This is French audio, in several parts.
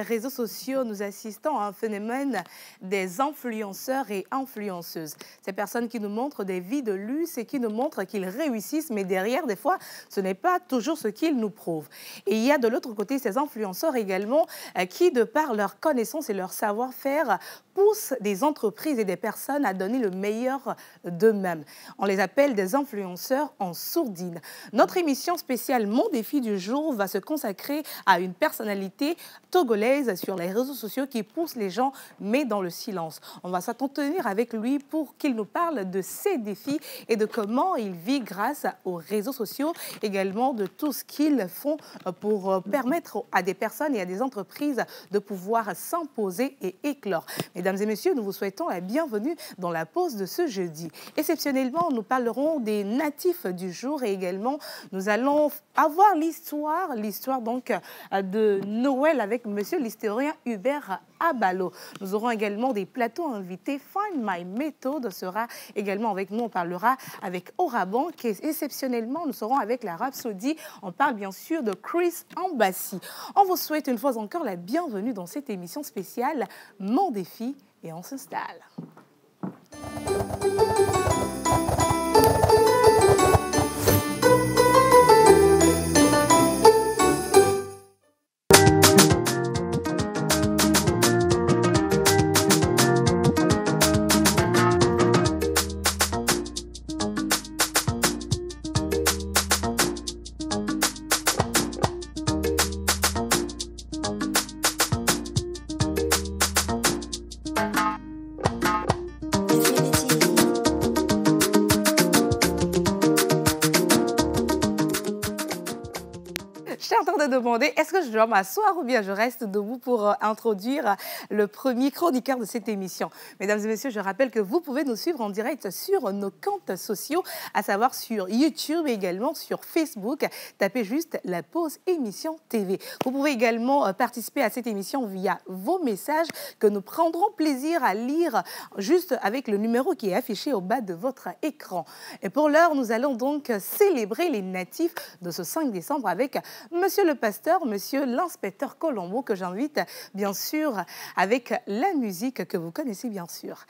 réseaux sociaux, nous assistons à un phénomène des influenceurs et influenceuses. Ces personnes qui nous montrent des vies de luxe et qui nous montrent qu'ils réussissent, mais derrière, des fois, ce n'est pas toujours ce qu'ils nous prouvent. Et il y a de l'autre côté ces influenceurs également qui, de par leur connaissance et leur savoir-faire, poussent des entreprises et des personnes à donner le meilleur d'eux-mêmes. On les appelle des influenceurs en sourdine. Notre émission spéciale Mon défi du jour va se consacrer à une personnalité togolaise sur les réseaux sociaux qui pousse les gens, mais dans le silence. On va s'entretenir avec lui pour qu'il nous parle de ses défis et de comment il vit grâce aux réseaux sociaux, également de tout ce qu'ils font pour permettre à des personnes et à des entreprises de pouvoir s'imposer et éclore. Mesdames et messieurs, nous vous souhaitons la bienvenue dans la pause de ce jeudi. Exceptionnellement, nous parlerons des natifs du jour et également nous allons avoir l'histoire donc de Noël avec monsieur l'historien Hubert Abalo. Nous aurons également des plateaux invités. Find My Method sera également avec nous. On parlera avec Oraban, qui est exceptionnellement, nous serons avec la Rhapsody. On parle bien sûr de Chris Ambassi. On vous souhaite une fois encore la bienvenue dans cette émission spéciale Mon défi et on s'installe. De demander est-ce que je dois m'asseoir ou bien je reste debout pour introduire le premier chroniqueur de cette émission. Mesdames et messieurs, je rappelle que vous pouvez nous suivre en direct sur nos comptes sociaux, à savoir sur YouTube et également sur Facebook. Tapez juste la pause émission TV. Vous pouvez également participer à cette émission via vos messages que nous prendrons plaisir à lire juste avec le numéro qui est affiché au bas de votre écran. Et pour l'heure, nous allons donc célébrer les natifs de ce 5 décembre avec monsieur le pasteur, monsieur l'inspecteur Colombo, que j'invite bien sûr avec la musique que vous connaissez bien sûr.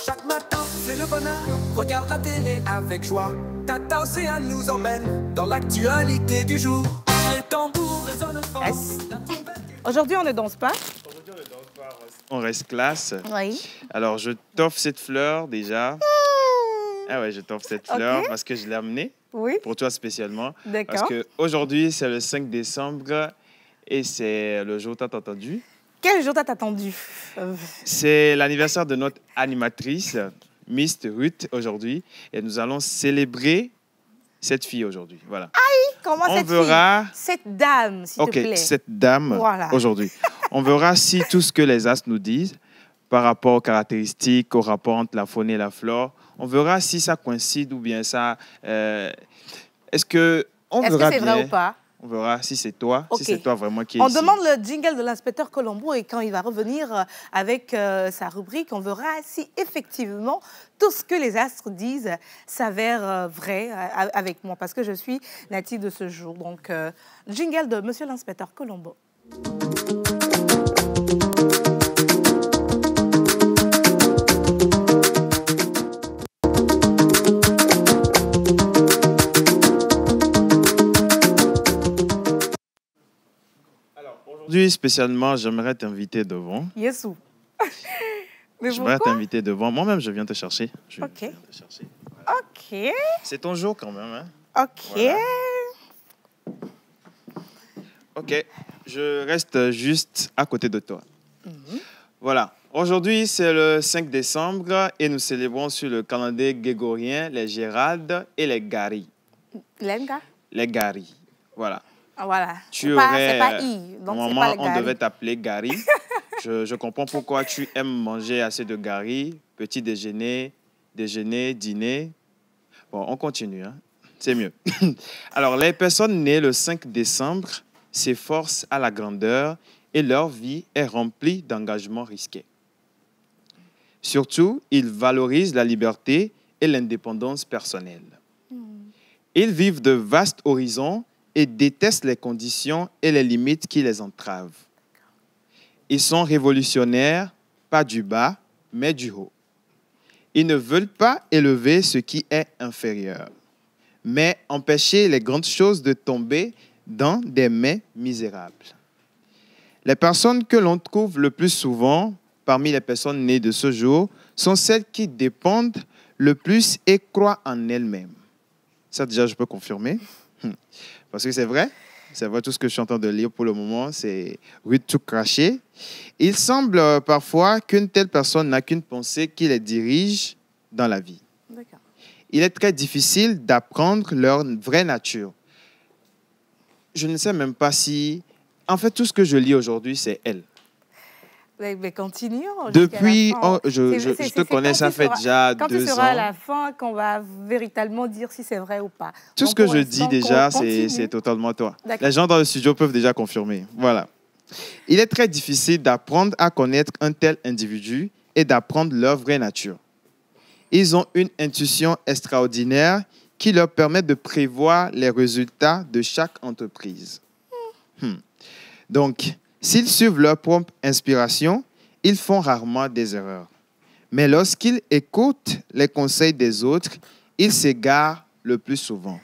Chaque matin, c'est le bonheur, regarde la télé avec joie. Tata Océane nous emmène dans l'actualité du jour. Les tambours résonnent fort. Yes. Aujourd'hui, on ne danse pas. On reste classe. Oui. Alors, je t'offre cette fleur déjà. Ah ouais, je t'offre cette fleur parce que je l'ai amenée. Oui. Pour toi spécialement. D'accord. Parce qu'aujourd'hui, c'est le 5 décembre et c'est le jour tant attendu. Quel jour t'as attendu? C'est l'anniversaire de notre animatrice, Miss Ruth, aujourd'hui. Et nous allons célébrer cette fille aujourd'hui. Voilà. Aïe, comment on cette verra... fille? Cette dame, s'il te plaît. Ok, cette dame voilà. Aujourd'hui. On verra si tout ce que les astres nous disent par rapport aux caractéristiques, au rapport entre la faune et la flore, on verra si ça coïncide ou bien ça... Est-ce que c'est vrai ou pas? On verra si c'est toi, okay. si c'est toi vraiment qui est On ici. demande le jingle de l'inspecteur Colombo et quand il va revenir avec sa rubrique, on verra si effectivement tout ce que les astres disent s'avère vrai avec moi parce que je suis native de ce jour. Donc, jingle de monsieur l'inspecteur Colombo. Aujourd'hui, spécialement, j'aimerais t'inviter devant. Yesou. J'aimerais t'inviter devant. Moi-même, je viens te chercher. Ok. Viens te chercher. Voilà. Ok. C'est ton jour quand même. Hein? Ok. Voilà. Ok. Je reste juste à côté de toi. Voilà. Aujourd'hui, c'est le 5 décembre et nous célébrons sur le calendrier grégorien les Géraldes et les Gari. Les Gari. Voilà. Voilà. Tu aurais... C'est pas I, donc c'est pas les on devait t'appeler Gary. je comprends pourquoi tu aimes manger assez de Gary. Petit déjeuner, dîner. Bon, on continue, hein? C'est mieux. Alors, les personnes nées le 5 décembre s'efforcent à la grandeur et leur vie est remplie d'engagements risqués. Surtout, ils valorisent la liberté et l'indépendance personnelle. Ils vivent de vastes horizons et détestent les conditions et les limites qui les entravent. Ils sont révolutionnaires, pas du bas, mais du haut. Ils ne veulent pas élever ce qui est inférieur, mais empêcher les grandes choses de tomber dans des mains misérables. Les personnes que l'on trouve le plus souvent parmi les personnes nées de ce jour sont celles qui dépendent le plus et croient en elles-mêmes. Ça, déjà, je peux confirmer. Parce que c'est vrai tout ce que je suis en train de lire pour le moment, c'est rude tout craché. Il semble parfois qu'une telle personne n'a qu'une pensée qui les dirige dans la vie. D'accord. Il est très difficile d'apprendre leur vraie nature. Je ne sais même pas si... En fait, tout ce que je lis aujourd'hui, c'est elle. Mais continuons. Depuis, je te connais, ça fait déjà 2 ans. Quand ce sera à la fin qu'on va véritablement dire si c'est vrai ou pas. Tout ce que je dis déjà, c'est totalement toi. Les gens dans le studio peuvent déjà confirmer. Voilà. Il est très difficile d'apprendre à connaître un tel individu et d'apprendre leur vraie nature. Ils ont une intuition extraordinaire qui leur permet de prévoir les résultats de chaque entreprise. Donc, s'ils suivent leur propre inspiration, ils font rarement des erreurs. Mais lorsqu'ils écoutent les conseils des autres, ils s'égarent le plus souvent.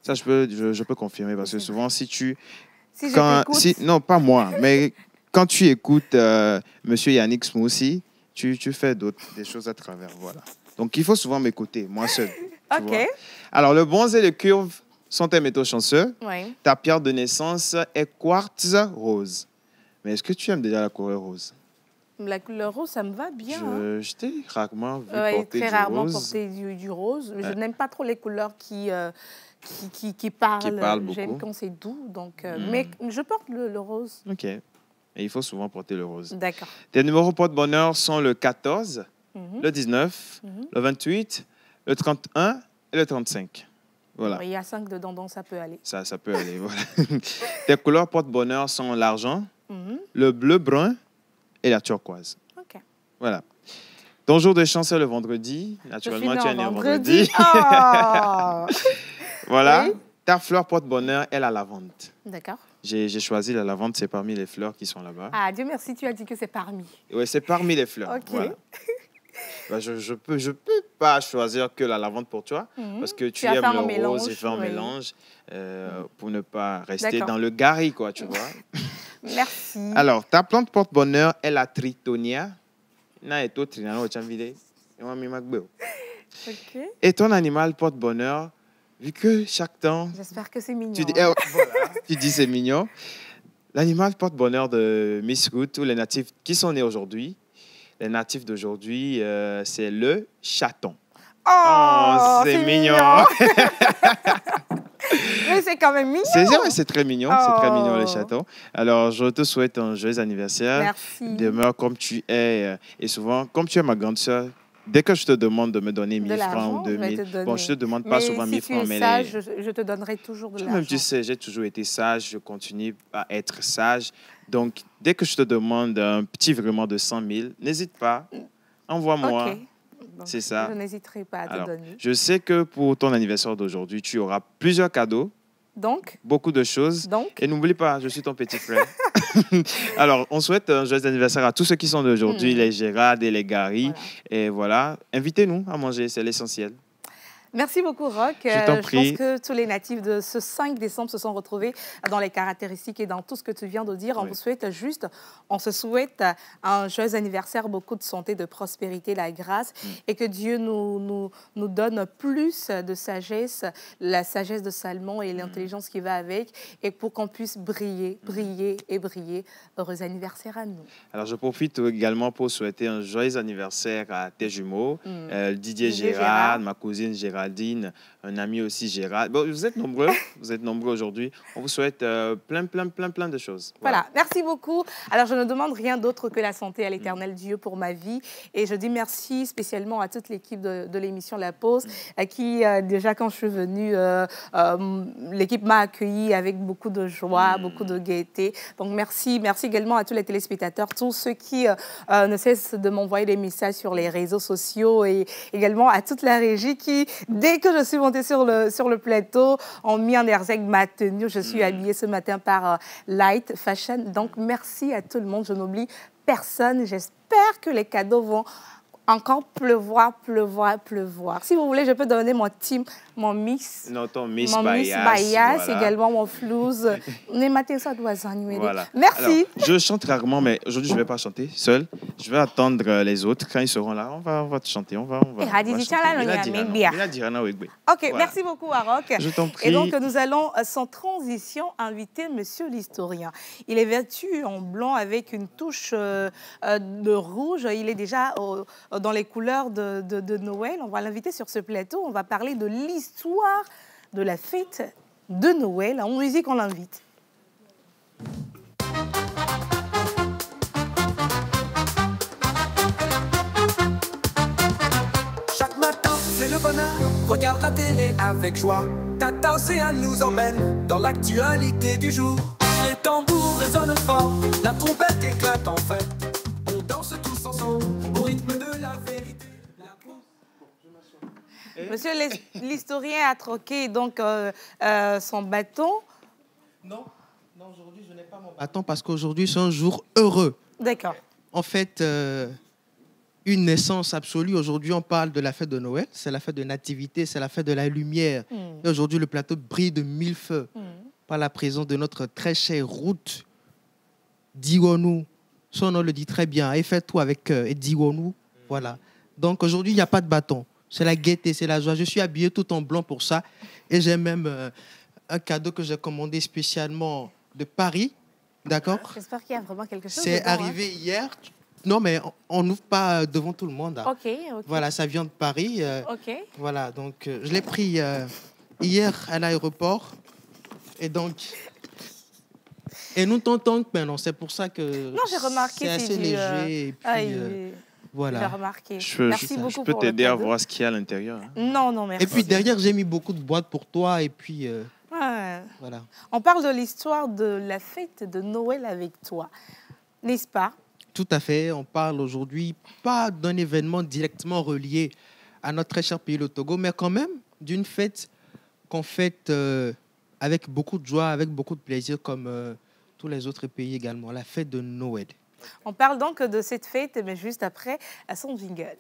Ça, je peux confirmer parce que souvent, non, pas moi, mais quand tu écoutes Monsieur Yannick Smoussi, tu fais des choses à travers. Voilà. Donc, il faut souvent m'écouter, moi seul. OK. Alors, le bronze et le curve sont tes métaux chanceux. Oui. Ta pierre de naissance est quartz rose. Mais est-ce que tu aimes déjà la couleur rose? La couleur rose, ça me va bien. Je t'ai rarement vu porter très du rarement rose. porter du rose. Je n'aime pas trop les couleurs qui parlent. J'aime quand c'est doux. Donc, mais je porte le rose. OK. Et il faut souvent porter le rose. D'accord. Tes numéros porte-bonheur sont le 14, le 19, le 28, le 31 et le 35. Voilà. Il y a 5 dedans, donc ça peut aller. Ça peut aller, voilà. Tes couleurs porte-bonheur sont l'argent, le bleu-brun et la turquoise. OK. Voilà. Ton jour de chance est le vendredi. Naturellement, tu es né un vendredi. Oh Voilà. Oui. Ta fleur porte-bonheur est la lavande. D'accord. J'ai choisi la lavande, c'est parmi les fleurs qui sont là-bas. Ah, Dieu merci, tu as dit que c'est parmi. Oui, c'est parmi les fleurs. OK. Voilà. Ben, je peux pas choisir que la lavande pour toi, parce que tu aimes le rose, j'ai fait un mélange pour ne pas rester dans le gari, quoi, tu vois. Merci. Alors, ta plante porte-bonheur est la tritonia. OK. Et ton animal porte-bonheur, vu que chaque temps... J'espère que c'est mignon. Tu dis, voilà, tu dis c'est mignon. L'animal porte-bonheur de Miss Ruth, ou les natifs qui sont nés aujourd'hui, les natifs d'aujourd'hui, c'est le chaton. Oh, c'est mignon. Mais c'est quand même mignon. C'est très mignon, c'est très mignon le chaton. Alors, je te souhaite un joyeux anniversaire. Merci. Demeure comme tu es. Et souvent, comme tu es ma grande sœur, dès que je te demande de me donner 1000 francs ou 2000, bon, je ne te demande pas souvent 1000 francs, mais sage, je te donnerai toujours de l'argent. Même tu sais, j'ai toujours été sage, je continue à être sage. Donc, dès que je te demande un petit virement de 100 000, n'hésite pas, envoie-moi. Okay. C'est ça. Je n'hésiterai pas à te donner. Je sais que pour ton anniversaire d'aujourd'hui, tu auras plusieurs cadeaux. Donc? Beaucoup de choses. Donc? Et n'oublie pas, je suis ton petit frère. Alors, on souhaite un joyeux anniversaire à tous ceux qui sont d'aujourd'hui, les Gérard et les Gary. Voilà. Et voilà, invitez-nous à manger, c'est l'essentiel. Merci beaucoup, Roch. Je t'en prie. Je pense que tous les natifs de ce 5 décembre se sont retrouvés dans les caractéristiques et dans tout ce que tu viens de dire. On se souhaite un joyeux anniversaire, beaucoup de santé, de prospérité, la grâce, et que Dieu nous donne plus de sagesse, la sagesse de Salomon et l'intelligence qui va avec, et pour qu'on puisse briller. Heureux anniversaire à nous. Alors, je profite également pour souhaiter un joyeux anniversaire à tes jumeaux, Didier Gérard, ma cousine Géraldine, un ami aussi Gérard. Bon, vous êtes nombreux aujourd'hui. On vous souhaite plein de choses. Voilà, merci beaucoup. Alors, je ne demande rien d'autre que la santé à l'Éternel Dieu pour ma vie. Et je dis merci spécialement à toute l'équipe de l'émission La Pause, à qui, déjà, quand je suis venue, l'équipe m'a accueilli avec beaucoup de joie, beaucoup de gaieté. Donc, merci également à tous les téléspectateurs, tous ceux qui ne cessent de m'envoyer des messages sur les réseaux sociaux, et également à toute la régie qui Dès que je suis montée sur le plateau, on mis en exergue ma tenue. Je suis habillée ce matin par Light Fashion. Donc, merci à tout le monde. Je n'oublie personne. J'espère que les cadeaux vont encore pleuvoir. Si vous voulez, je peux donner mon team, mon mix. Non, ton Miss Mon Miss Bias. Bias, Voilà. également mon flouze. Voilà. Merci. Alors, je chante rarement, mais aujourd'hui, je ne vais pas chanter seul. Je vais attendre les autres. Quand ils seront là, on va te chanter. On va Hadi chanter. Dichala, Bila Lonia, Dirana. Membia. Bila Dirana Wegbe. Ok, Voilà. merci beaucoup, Arok. Je t'en prie. Et donc, nous allons, sans transition, inviter Monsieur l'historien. Il est vêtu en blanc avec une touche de rouge. Il est déjà dans les couleurs de Noël. On va l'inviter sur ce plateau. On va parler de l'histoire de la fête de Noël. En musique, on l'invite. Chaque matin, c'est le bonheur. Regarde la télé avec joie. Tata Océane nous emmène dans l'actualité du jour. Les tambours résonnent fort, la trompette éclate en fête. On danse tous ensemble au rythme de la vérité. Monsieur l'historien a troqué donc son bâton. Non, aujourd'hui, je n'ai pas mon bâton parce qu'aujourd'hui, c'est un jour heureux. D'accord. En fait, une naissance absolue. Aujourd'hui, on parle de la fête de Noël. C'est la fête de nativité, c'est la fête de la lumière. Et aujourd'hui, le plateau brille de mille feux par la présence de notre très chère Ruth Diwonou. Son nom le dit très bien. Et fait tout avec Diwonou. Voilà. Donc aujourd'hui, il n'y a pas de bâton. C'est la gaieté, c'est la joie. Je suis habillé tout en blanc pour ça. Et j'ai même un cadeau que j'ai commandé spécialement de Paris. D'accord? J'espère qu'il y a vraiment quelque chose. C'est dedans, arrivé hier. Non, mais on n'ouvre pas devant tout le monde. hein. Ok. Voilà, ça vient de Paris. Ok. Voilà, donc je l'ai pris hier à l'aéroport. Et donc... Et nous tentons que maintenant, c'est pour ça que Non, j'ai remarqué. c'est assez léger. Et puis, J'ai voilà. remarqué. Je peux Merci beaucoup peux pour le t'aider à cadeau. voir ce qu'il y a à l'intérieur. Hein. Non, merci. Et puis derrière, j'ai mis beaucoup de boîtes pour toi. Et puis, Ouais. voilà. On parle de l'histoire de la fête de Noël avec toi, n'est-ce pas? Tout à fait. On parle aujourd'hui pas d'un événement directement relié à notre très cher pays, le Togo, mais quand même d'une fête qu'on fête avec beaucoup de joie, avec beaucoup de plaisir, comme tous les autres pays également. La fête de Noël. On parle donc de cette fête, mais juste après, à son jingle.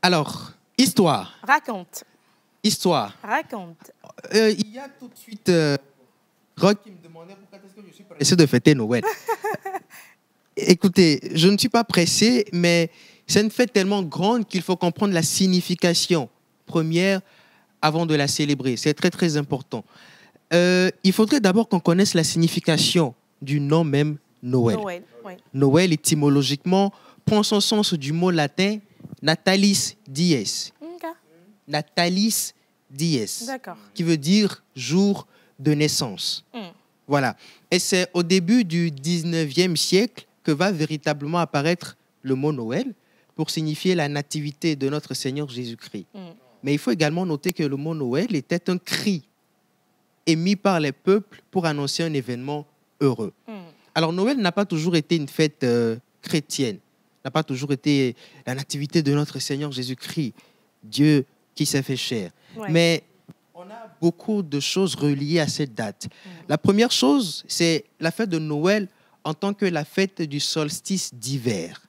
Alors, histoire. Raconte. Histoire. Raconte. Il y a tout de suite Rock qui me demandait pourquoi est-ce que je suis pressé de fêter Noël. Écoutez, je ne suis pas pressé, mais c'est une fête tellement grande qu'il faut comprendre la signification première avant de la célébrer. C'est très, très important. Il faudrait d'abord qu'on connaisse la signification du nom même Noël. Noël, oui. Noël, étymologiquement, prend son sens du mot latin Natalis Dies. Ok. Natalis Dies, D'accord. qui veut dire jour de naissance. Mm. Voilà. Et c'est au début du 19e siècle que va véritablement apparaître le mot Noël pour signifier la nativité de notre Seigneur Jésus-Christ. Mm. Mais il faut également noter que le mot Noël était un cri émis par les peuples pour annoncer un événement heureux. Mm. Alors Noël n'a pas toujours été une fête chrétienne, n'a pas toujours été la nativité de notre Seigneur Jésus-Christ, Dieu qui s'est fait chair. Ouais. Mais on a beaucoup de choses reliées à cette date. La première chose, c'est la fête de Noël en tant que la fête du solstice d'hiver.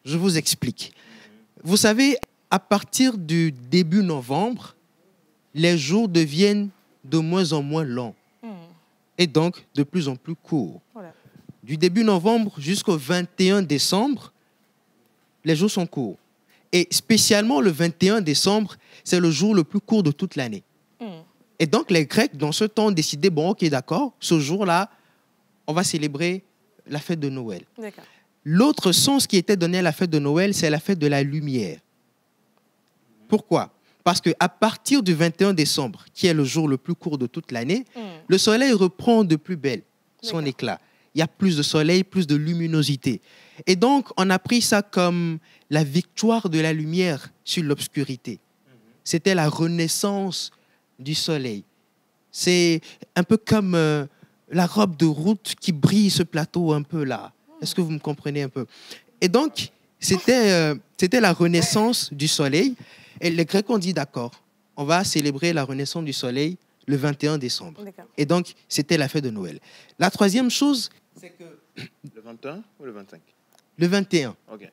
Je vous explique. Vous savez, à partir du début novembre, les jours deviennent de moins en moins longs Mm. et donc de plus en plus courts. Voilà. Du début novembre jusqu'au 21 décembre, les jours sont courts. Et spécialement le 21 décembre, c'est le jour le plus court de toute l'année. Mm. Et donc les Grecs, dans ce temps, ont décidé, bon, ok, d'accord, ce jour-là, on va célébrer la fête de Noël. D'accord. L'autre sens qui était donné à la fête de Noël, c'est la fête de la lumière. Pourquoi? Parce qu'à partir du 21 décembre, qui est le jour le plus court de toute l'année, Mm. le soleil reprend de plus belle son D'accord. éclat. il y a plus de soleil, plus de luminosité. Et donc, on a pris ça comme la victoire de la lumière sur l'obscurité. C'était la renaissance du soleil. C'est un peu comme la robe de route qui brille ce plateau un peu là. Est-ce que vous me comprenez un peu? Et donc, c'était la renaissance du soleil. Et les Grecs ont dit, d'accord, on va célébrer la renaissance du soleil le 21 décembre. Et donc, c'était la fête de Noël. La troisième chose, c'est que... Le 21 ou le 25? Le 21. Ok.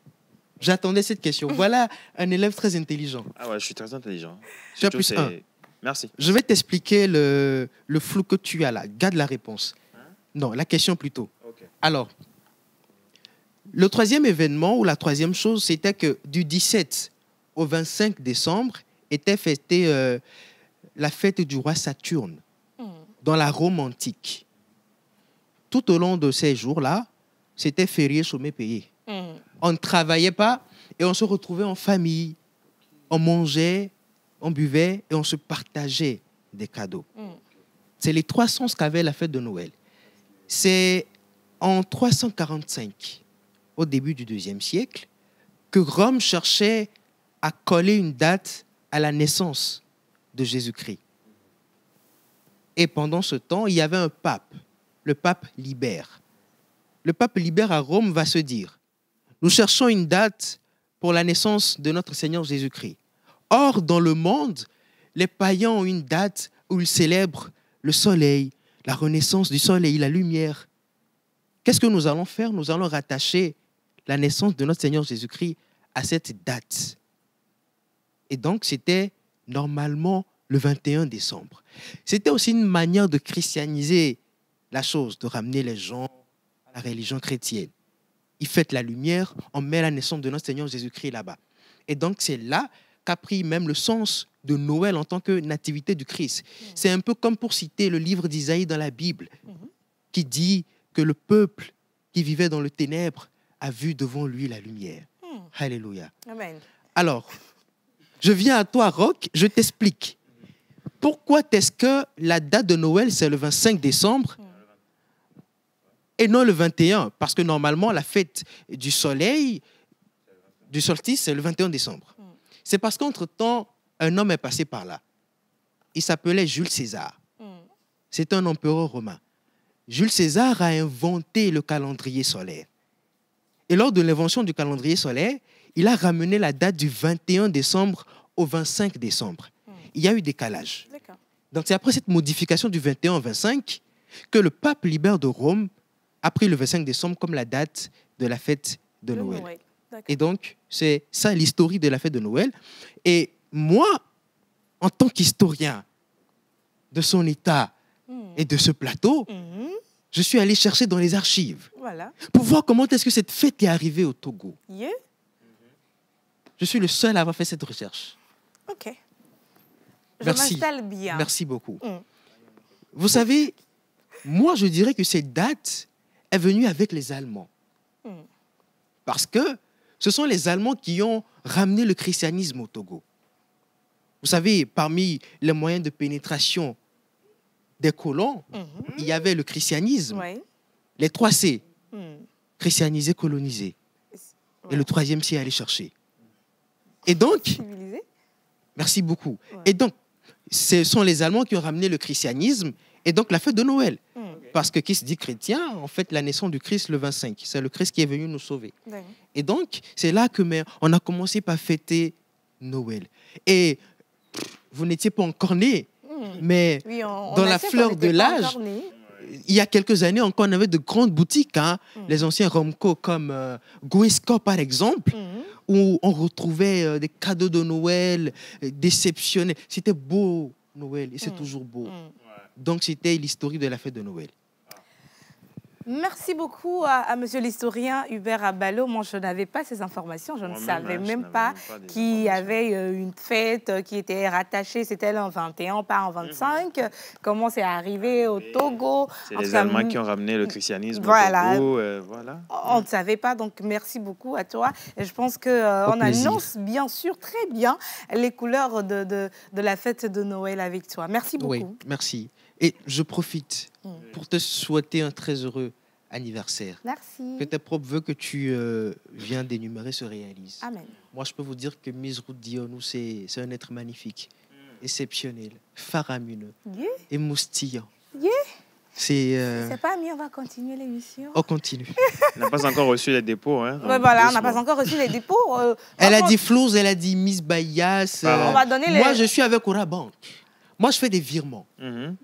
J'attendais cette question. Voilà un élève très intelligent. Ah ouais, je suis très intelligent. Tu as plus un. Merci. Je vais t'expliquer le flou que tu as là. Garde la réponse. Non, la question plutôt. Ok. Alors, le troisième événement ou la troisième chose, c'était que du 17 au 25 décembre était fêtée la fête du roi Saturne dans la Rome antique. Tout au long de ces jours-là, c'était férié, chômé, payé. On ne travaillait pas et on se retrouvait en famille. On mangeait, on buvait et on se partageait des cadeaux. C'est les trois sens qu'avait la fête de Noël. C'est en 345, au début du IIe siècle, que Rome cherchait à coller une date à la naissance de Jésus-Christ. Et pendant ce temps, il y avait un pape, le pape Libère. Le pape Libère à Rome va se dire, nous cherchons une date pour la naissance de notre Seigneur Jésus-Christ. Or, dans le monde, les païens ont une date où ils célèbrent le soleil, la renaissance du soleil, la lumière. Qu'est-ce que nous allons faire? Nous allons rattacher la naissance de notre Seigneur Jésus-Christ à cette date. Et donc, c'était normalement le 21 décembre. C'était aussi une manière de christianiser la chose, de ramener les gens à la religion chrétienne. Ils fêtent la lumière, on met la naissance de notre Seigneur Jésus-Christ là-bas. Et donc, c'est là qu'a pris même le sens de Noël en tant que nativité du Christ. C'est un peu comme pour citer le livre d'Isaïe dans la Bible, qui dit que le peuple qui vivait dans le ténèbre a vu devant lui la lumière. Alléluia. Amen. Alors, je viens à toi, Roch, je t'explique. Pourquoi est-ce que la date de Noël, c'est le 25 décembre et non le 21? Parce que normalement, la fête du soleil, du solstice, c'est le 21 décembre. C'est parce qu'entre-temps, un homme est passé par là. Il s'appelait Jules César. C'est un empereur romain. Jules César a inventé le calendrier solaire. Et lors de l'invention du calendrier solaire, il a ramené la date du 21 décembre au 25 décembre. Il y a eu décalage. Donc c'est après cette modification du 21 au 25 que le pape Libère de Rome a pris le 25 décembre comme la date de la fête de Noël. Et donc, c'est ça l'historique de la fête de Noël. Et moi, en tant qu'historien de son état et de ce plateau, je suis allé chercher dans les archives pour voir comment est-ce que cette fête est arrivée au Togo. Je suis le seul à avoir fait cette recherche. Ok. Je Merci. m'installe bien. Merci beaucoup. Vous savez, moi, je dirais que cette date est venue avec les Allemands. Parce que ce sont les Allemands qui ont ramené le christianisme au Togo. Vous savez, parmi les moyens de pénétration des colons, il y avait le christianisme. Les 3 C, christianiser, coloniser. Et le 3e C, aller chercher. Et donc, merci beaucoup. Et donc, ce sont les Allemands qui ont ramené le christianisme et donc la fête de Noël. Parce que qui se dit chrétien, en fait, la naissance du Christ le 25. C'est le Christ qui est venu nous sauver. Et donc, c'est là que on a commencé par fêter Noël. Et vous n'étiez pas encore nés, mais oui, dans la fleur de l'âge, il y a quelques années encore, on avait de grandes boutiques, les anciens Romco comme Guesco par exemple, où on retrouvait des cadeaux de Noël déceptionnés. C'était beau Noël et c'est toujours beau. Donc c'était l'historique de la fête de Noël. Merci beaucoup à monsieur l'historien Hubert Abalo. Moi, je n'avais pas ces informations. Je ne savais même pas qu'il y avait une fête qui était rattachée. C'était en 21, pas en 25. Comment c'est arrivé au Togo? C'est les Allemands qui ont ramené le christianisme au Togo. Voilà. On ne savait pas. Donc, merci beaucoup à toi. Et je pense qu'on annonce bien sûr très bien les couleurs de la fête de Noël avec toi. Merci beaucoup. Oui, merci. Et je profite pour te souhaiter un très heureux anniversaire. Merci. Que tes propres vœux que tu viens d'énumérer se réalisent. Amen. Moi, je peux vous dire que Miss Ruth Dionou, c'est un être magnifique, exceptionnel, faramineux et moustillant. C'est pas mieux, on va continuer l'émission. On continue. On n'a pas encore reçu les dépôts. Hein, Ouais, voilà, on n'a pas encore reçu les dépôts. Elle a dit Flouz, elle a dit Miss Bayas. On va donner les... Moi, je suis avec Aura Bank. Moi, je fais des virements. Mhm.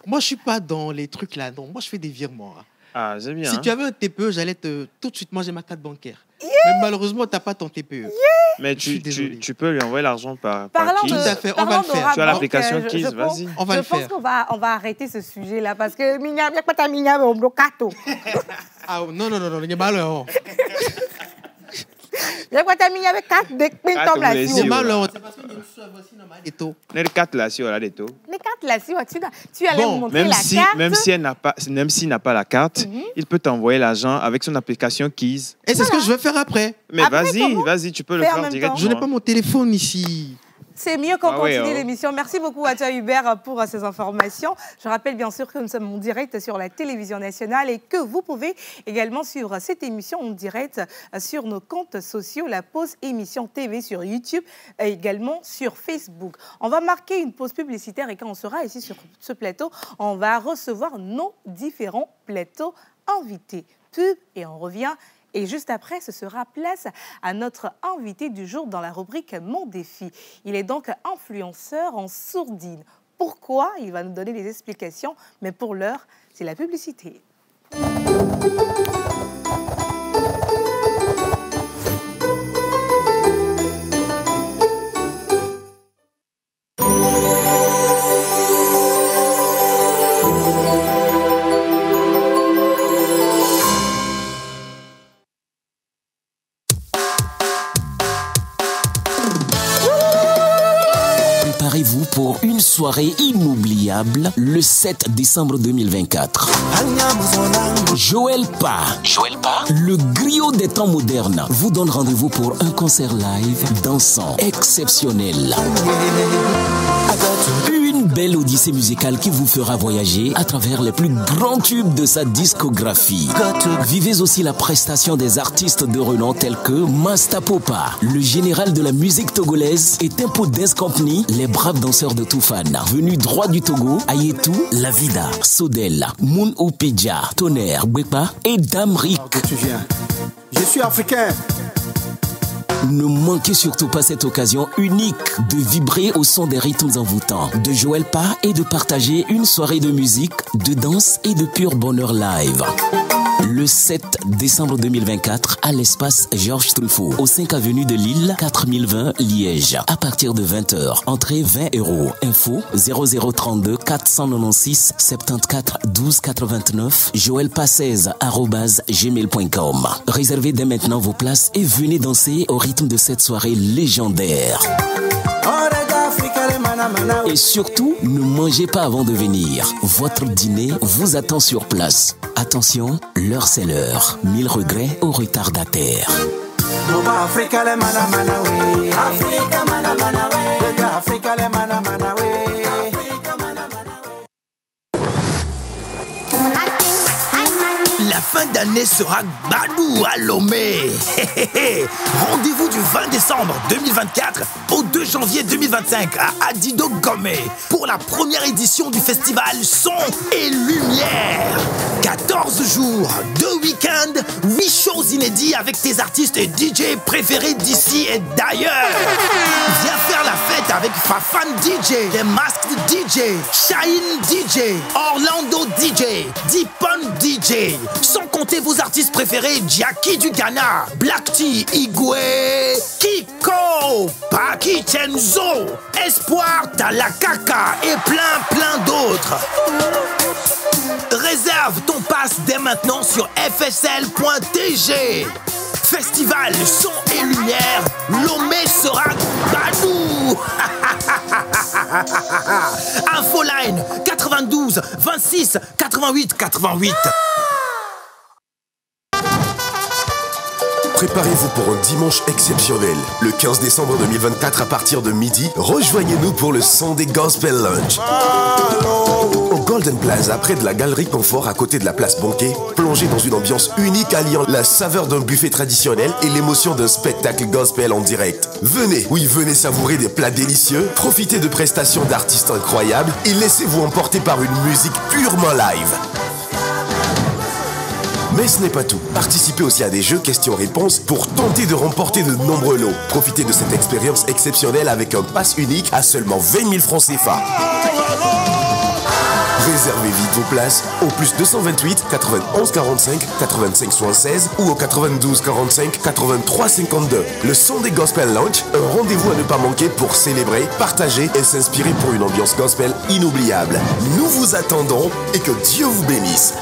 Moi, je ne suis pas dans les trucs là. Non, moi, je fais des virements. Hein. Ah, c'est bien. Si tu avais un TPE, j'allais tout de suite manger ma carte bancaire. Mais malheureusement, tu n'as pas ton TPE. Mais tu peux lui envoyer l'argent par Parlant Kiss. Tout à fait, on va le faire. Tu as l'application Kiss, vas-y. On va le faire. Je pense qu'on va arrêter ce sujet-là parce que Minya, il n'y a pas ta Minya, on bloque tout. Ah, non, il y a malheur. Il y a pas ta Minya avec 4 de Quatre là. blessures. Il y a malheur. C'est parce qu'il y a une soeur aussi dans ma déto. Les 4 là, si on a des taux. Les 4 là, tu allais me montrer la carte. Même s'il n'a pas la carte, il peut t'envoyer l'argent avec son application Kiss. Et c'est ce que je vais faire après. Mais Après, vas-y, tu peux le Fais en faire même directement. Je n'ai pas mon téléphone ici. C'est mieux qu'on continue ouais. l'émission. Merci beaucoup à toi, Hubert, pour ces informations. Je rappelle bien sûr que nous sommes en direct sur la télévision nationale et que vous pouvez également suivre cette émission en direct sur nos comptes sociaux, la pause émission TV sur YouTube et également sur Facebook. On va marquer une pause publicitaire et quand on sera ici sur ce plateau, on va recevoir nos différents plateaux invités. Pub et on revient. Et juste après, ce sera place à notre invité du jour dans la rubrique Mon défi. Il est donc influenceur en sourdine. Pourquoi? Il va nous donner des explications, mais pour l'heure, c'est la publicité. Préparez-vous pour une soirée inoubliable le 7 décembre 2024. Joël Pa, le griot des temps modernes, vous donne rendez-vous pour un concert live dansant exceptionnel. Une belle odyssée musicale qui vous fera voyager à travers les plus grands tubes de sa discographie. Vivez aussi la prestation des artistes de renom tels que Masta Popa, le général de la musique togolaise, et Tempo Dance Company, les braves danseurs de Toufan. Venus droit du Togo, Ayetou, La Vida, Sodel, Moon Opidja, Tonnerre, Bwepa et Damrik. Tu viens. Je suis africain. Ne manquez surtout pas cette occasion unique de vibrer au son des rythmes envoûtants de Joël Pa et de partager une soirée de musique, de danse et de pur bonheur live. Le 7 décembre 2024 à l'espace Georges Truffaut, au 5 avenue de Lille, 4020 Liège, à partir de 20h. Entrée 20 €. Info 0032 496 74 12 89 joelpa16@gmail.com. Réservez dès maintenant vos places et venez danser au rythme de cette soirée légendaire. Et surtout, ne mangez pas avant de venir. Votre dîner vous attend sur place. Attention, l'heure c'est l'heure. 1000 regrets aux retardataires. La fin d'année sera Badou à Lomé. Rendez-vous du 20 décembre 2024 au 2 janvier 2025 à Adido Gomé pour la première édition du festival Son et Lumière. 14 jours, 2 week-ends, 8 shows inédits avec tes artistes et DJ préférés d'ici et d'ailleurs. Viens faire la fête avec Fafan DJ, The Masked DJ, Shine DJ, Orlando DJ, Deepon DJ. Sans compter vos artistes préférés, Jackie du Ghana, Black T, Igwe, Kiko, Paki Chenzo, Espoir, Talakaka et plein d'autres. Réserve ton pass dès maintenant sur fsl.tg. Festival Son et Lumière, Lomé sera Badou. Infoline 92 26 88 88. Préparez-vous pour un dimanche exceptionnel. Le 15 décembre 2024 à partir de midi, rejoignez-nous pour le son des Gospel Lunch. Au Gold Golden Plaza, près de la Galerie Confort, à côté de la place Bonquet, plongez dans une ambiance unique alliant la saveur d'un buffet traditionnel et l'émotion d'un spectacle gospel en direct. Venez, oui, venez savourer des plats délicieux, profitez de prestations d'artistes incroyables et laissez-vous emporter par une musique purement live. Mais ce n'est pas tout. Participez aussi à des jeux questions-réponses pour tenter de remporter de nombreux lots. Profitez de cette expérience exceptionnelle avec un pass unique à seulement 20 000 francs CFA. Réservez vite vos places au plus 228 91 45 85 76 ou au 92 45 83 52. Le son des Gospel Lounge, un rendez-vous à ne pas manquer pour célébrer, partager et s'inspirer pour une ambiance gospel inoubliable. Nous vous attendons et que Dieu vous bénisse.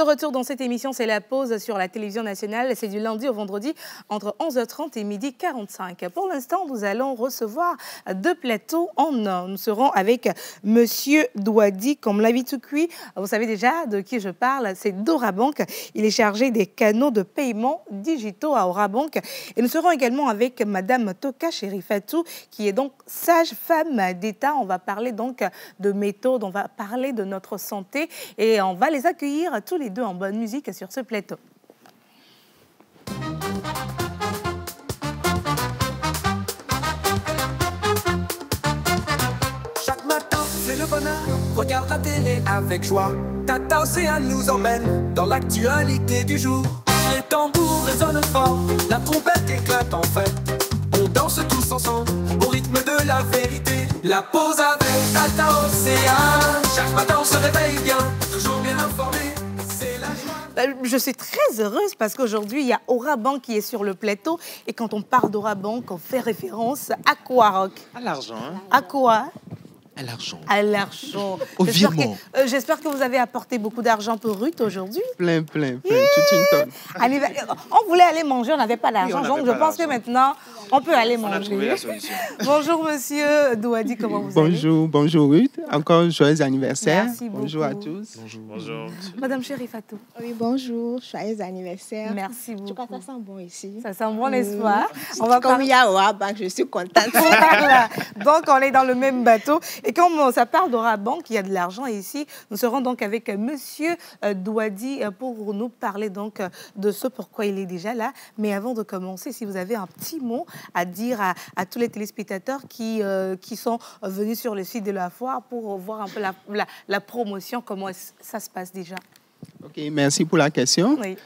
Retour dans cette émission, c'est la pause sur la télévision nationale. C'est du lundi au vendredi entre 11h30 et midi 45. Pour l'instant, nous allons recevoir deux plateaux en un. Nous serons avec Monsieur Douadi, comme l'habit tout cuit. Vous savez déjà de qui je parle, c'est d'Orabank. Il est chargé des canaux de paiement digitaux à Orabank. Et nous serons également avec Madame Toka Cherifatou, qui est donc sage-femme d'État. On va parler donc de méthode, on va parler de notre santé et on va les accueillir tous les deux en bonne musique sur ce plateau. Chaque matin, c'est le bonheur. Regarde la télé avec joie. Tata Océane nous emmène dans l'actualité du jour. Les tambours résonnent fort, la trompette éclate en fête. On danse tous ensemble au rythme de la vérité. La pause avec Tata Océane. Chaque matin, on se réveille bien, toujours bien informé. Je suis très heureuse parce qu'aujourd'hui, il y a Orabank qui est sur le plateau. Et quand on parle d'Orabank, on fait référence à quoi, Rock? À l'argent. Hein? À quoi? À l'argent. À l'argent. Au virement. J'espère que vous avez apporté beaucoup d'argent pour Ruth aujourd'hui. Plein, toute une tonne. On voulait aller manger, on n'avait pas d'argent. Oui, donc je pense que maintenant, on peut aller manger. On a trouvé la solution. Bonjour, monsieur Douadi, comment vous allez? Bonjour Ruth. Encore joyeux anniversaire. Merci beaucoup. Bonjour à tous. Bonjour. Madame Cherifatou. Oui, bonjour. Joyeux anniversaire. Merci beaucoup. Je crois que ça sent bon ici. Ça sent bon, n'est-ce pas? Comme il y a Orabank, je suis contente. Voilà. Donc, on est dans le même bateau. Et comme ça parle d'Orabank, il y a de l'argent ici, nous serons donc avec monsieur Douadi pour nous parler donc de ce pourquoi il est déjà là. Mais avant de commencer, si vous avez un petit mot à dire à tous les téléspectateurs qui sont venus sur le site de la foire pour voir un peu la promotion, comment ça se passe déjà. Ok, merci pour la question. Oui.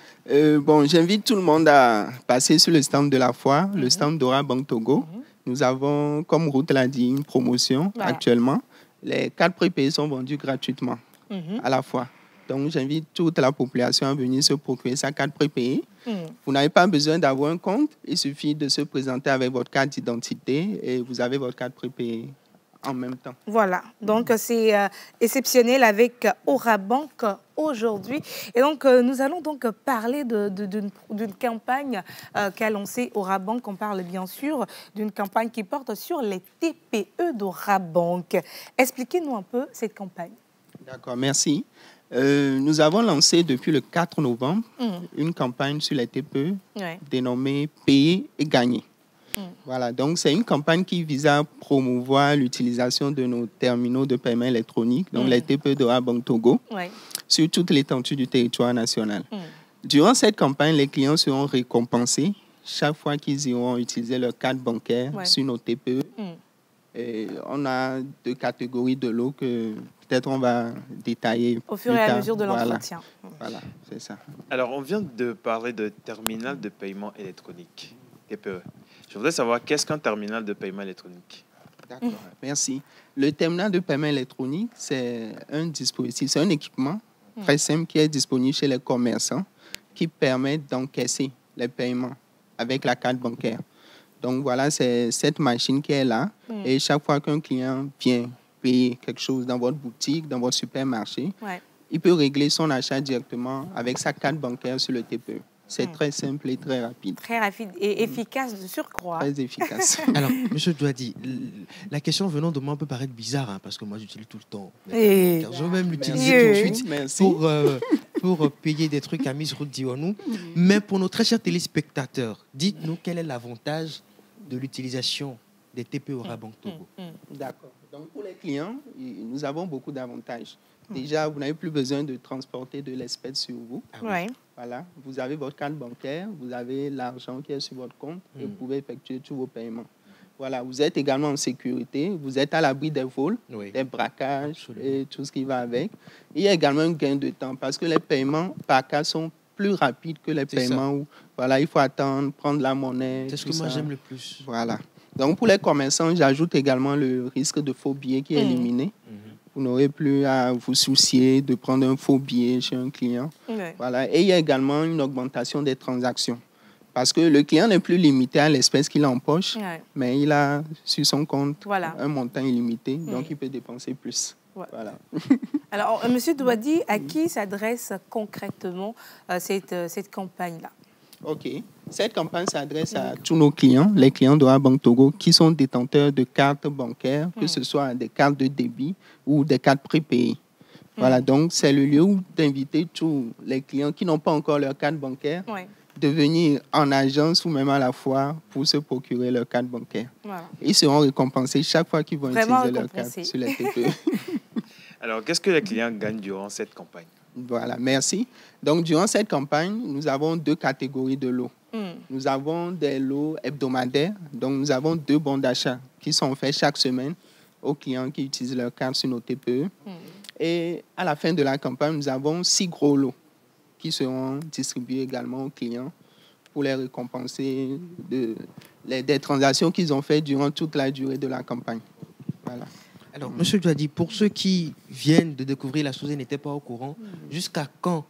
J'invite tout le monde à passer sur le stand de la foire, le stand d'Orabank Togo. Nous avons, comme Ruth l'a dit, une promotion actuellement. Les 4 prépayés sont vendus gratuitement à la fois. Donc, j'invite toute la population à venir se procurer sa carte prépayée. Vous n'avez pas besoin d'avoir un compte. Il suffit de se présenter avec votre carte d'identité et vous avez votre carte prépayée en même temps. Voilà. Donc, c'est exceptionnel avec Orabank aujourd'hui. Et donc, nous allons donc parler d'une campagne qu'a lancée Orabank. On parle bien sûr d'une campagne qui porte sur les TPE d'Orabank. Expliquez-nous un peu cette campagne. D'accord, merci. Nous avons lancé depuis le 4 novembre une campagne sur les TPE dénommée « Payer et gagner ». Voilà, donc c'est une campagne qui vise à promouvoir l'utilisation de nos terminaux de paiement électronique, donc les TPE d'Orabank Togo, sur toute l'étendue du territoire national. Durant cette campagne, les clients seront récompensés chaque fois qu'ils iront utiliser leur carte bancaire sur nos TPE. Et on a 2 catégories de lots que peut-être on va détailler au fur et à mesure de l'entretien. Voilà, c'est ça. Alors, on vient de parler de terminal de paiement électronique, TPE. Je Je voudrais savoir qu'est-ce qu'un terminal de paiement électronique. D'accord, merci. Le terminal de paiement électronique, c'est un dispositif, c'est un équipement très simple qui est disponible chez les commerçants qui permet d'encaisser les paiements avec la carte bancaire. Donc voilà, c'est cette machine qui est là. Et chaque fois qu'un client vient payer quelque chose dans votre boutique, dans votre supermarché, il peut régler son achat directement avec sa carte bancaire sur le TPE. C'est très simple et très rapide. Très rapide et efficace de surcroît. Très efficace. Alors, monsieur Douadi, la question venant de moi peut paraître bizarre, hein, parce que moi, j'utilise tout le temps. Car je vais même l'utiliser tout de suite pour payer des trucs à Miss Ruth Dionou. Mais pour nos très chers téléspectateurs, dites-nous quel est l'avantage de l'utilisation des TPE Orabank Togo. D'accord. Donc, pour les clients, nous avons beaucoup d'avantages. Déjà, vous n'avez plus besoin de transporter de l'espèce sur vous. Voilà. Vous avez votre carte bancaire, vous avez l'argent qui est sur votre compte et vous pouvez effectuer tous vos paiements. Voilà. Vous êtes également en sécurité, vous êtes à l'abri des vols, des braquages et tout ce qui va avec. Il y a également un gain de temps parce que les paiements par carte sont plus rapides que les paiements où voilà, il faut attendre, prendre la monnaie. C'est ce que moi j'aime le plus. Voilà. Donc, pour les commerçants, j'ajoute également le risque de faux billets qui est éliminé. Vous n'aurez plus à vous soucier de prendre un faux billet chez un client. Voilà. Et il y a également une augmentation des transactions. Parce que le client n'est plus limité à l'espèce qu'il a en poche, mais il a sur son compte un montant illimité, donc il peut dépenser plus. Voilà. Alors, M. Douadi, à qui s'adresse concrètement cette campagne-là? OK. Cette campagne s'adresse à tous nos clients, les clients d'Orabank Togo, qui sont détenteurs de cartes bancaires, que ce soit des cartes de débit ou des cartes prépayées. Voilà, donc c'est le lieu d'inviter tous les clients qui n'ont pas encore leur carte bancaire de venir en agence ou même à la foire pour se procurer leur carte bancaire. Ils seront récompensés chaque fois qu'ils vont utiliser leur carte sur les TPE. Alors, qu'est-ce que les clients gagnent durant cette campagne? Voilà, merci. Donc, durant cette campagne, nous avons 2 catégories de lots. Nous avons des lots hebdomadaires. Donc, nous avons 2 bons d'achat qui sont faits chaque semaine aux clients qui utilisent leur carte sur nos TPE. Et à la fin de la campagne, nous avons 6 gros lots qui seront distribués également aux clients pour les récompenser des transactions qu'ils ont faites durant toute la durée de la campagne. Voilà. Alors, monsieur Douadi, pour ceux qui viennent de découvrir la chose et n'étaient pas au courant, jusqu'à quand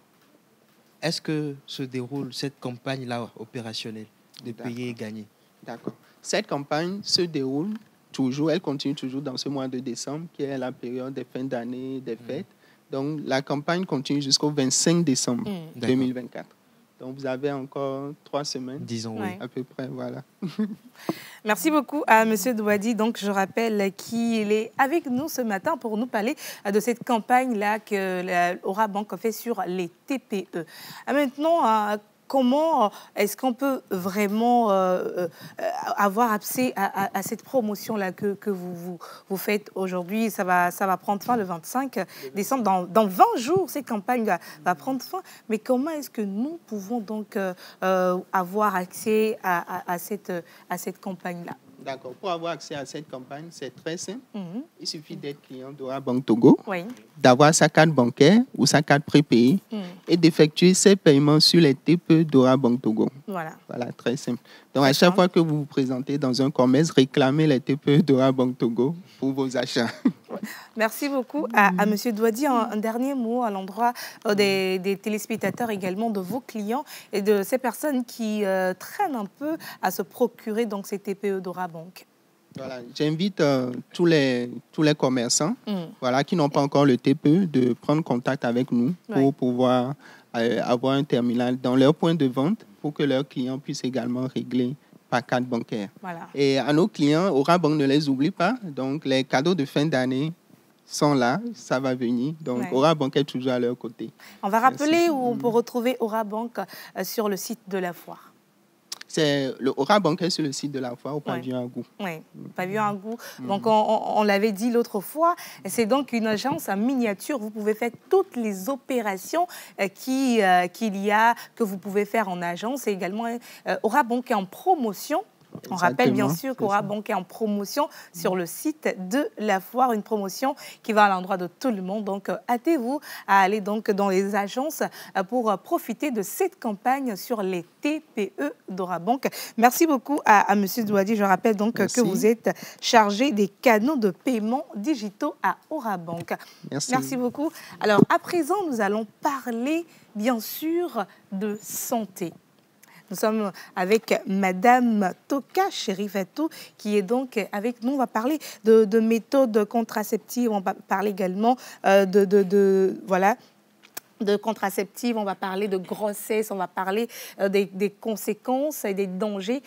est-ce que se déroule cette campagne-là opérationnelle de payer et gagner? D'accord. Cette campagne se déroule toujours, elle continue toujours dans ce mois de décembre, qui est la période des fins d'année, des fêtes. Donc, la campagne continue jusqu'au 25 décembre 2024. Donc, vous avez encore 3 semaines. Disons, à peu près, voilà. Merci beaucoup à M. Douadi. Donc, je rappelle qu'il est avec nous ce matin pour nous parler de cette campagne-là que Orabank a fait sur les TPE. Maintenant, comment est-ce qu'on peut vraiment avoir accès à cette promotion-là que vous faites aujourd'hui? Ça va prendre fin le 25 décembre. Dans 20 jours, cette campagne va prendre fin. Mais comment est-ce que nous pouvons donc avoir accès à cette campagne-là? D'accord. Pour avoir accès à cette campagne, c'est très simple. Il suffit d'être client d'Orabank Togo, d'avoir sa carte bancaire ou sa carte prépayée et d'effectuer ses paiements sur les TPE d'Orabank Togo. Voilà, très simple. Donc, à chaque fois que vous vous présentez dans un commerce, réclamez les TPE d'Orabank Togo pour vos achats. Merci beaucoup à M. Douadi. Un dernier mot à l'endroit des téléspectateurs également, de vos clients et de ces personnes qui traînent un peu à se procurer donc, ces TPE d'Orabank. Voilà, j'invite tous les commerçants qui n'ont pas encore le TPE de prendre contact avec nous pour pouvoir avoir un terminal dans leur point de vente pour que leurs clients puissent également régler par carte bancaire. Voilà. Et à nos clients, Orabank ne les oublie pas. Donc, les cadeaux de fin d'année sont là, ça va venir. Donc, Orabank est toujours à leur côté. On va rappeler où on peut retrouver Orabank sur le site de la foire. C'est le Orabank est sur le site de la foire au pavillon Agou. Oui, pavillon Agou. Donc, on l'avait dit l'autre fois, c'est donc une agence en miniature. Vous pouvez faire toutes les opérations que vous pouvez faire en agence. Et également, Orabank est en promotion On rappelle bien Exactement, sûr qu'Aura Bank est en promotion sur le site de la foire, une promotion qui va à l'endroit de tout le monde. Donc, hâtez-vous à aller donc dans les agences pour profiter de cette campagne sur les TPE d'Aura Bank. Merci beaucoup à M. Douadi. Je rappelle donc que vous êtes chargé des canaux de paiement digitaux à Aura Bank. Merci beaucoup. Alors, à présent, nous allons parler bien sûr de santé. Nous sommes avec Madame Toka Cherifatou qui est donc avec nous. On va parler de méthodes contraceptives. On va parler également de contraceptives. On va parler de grossesse. On va parler des conséquences et des dangers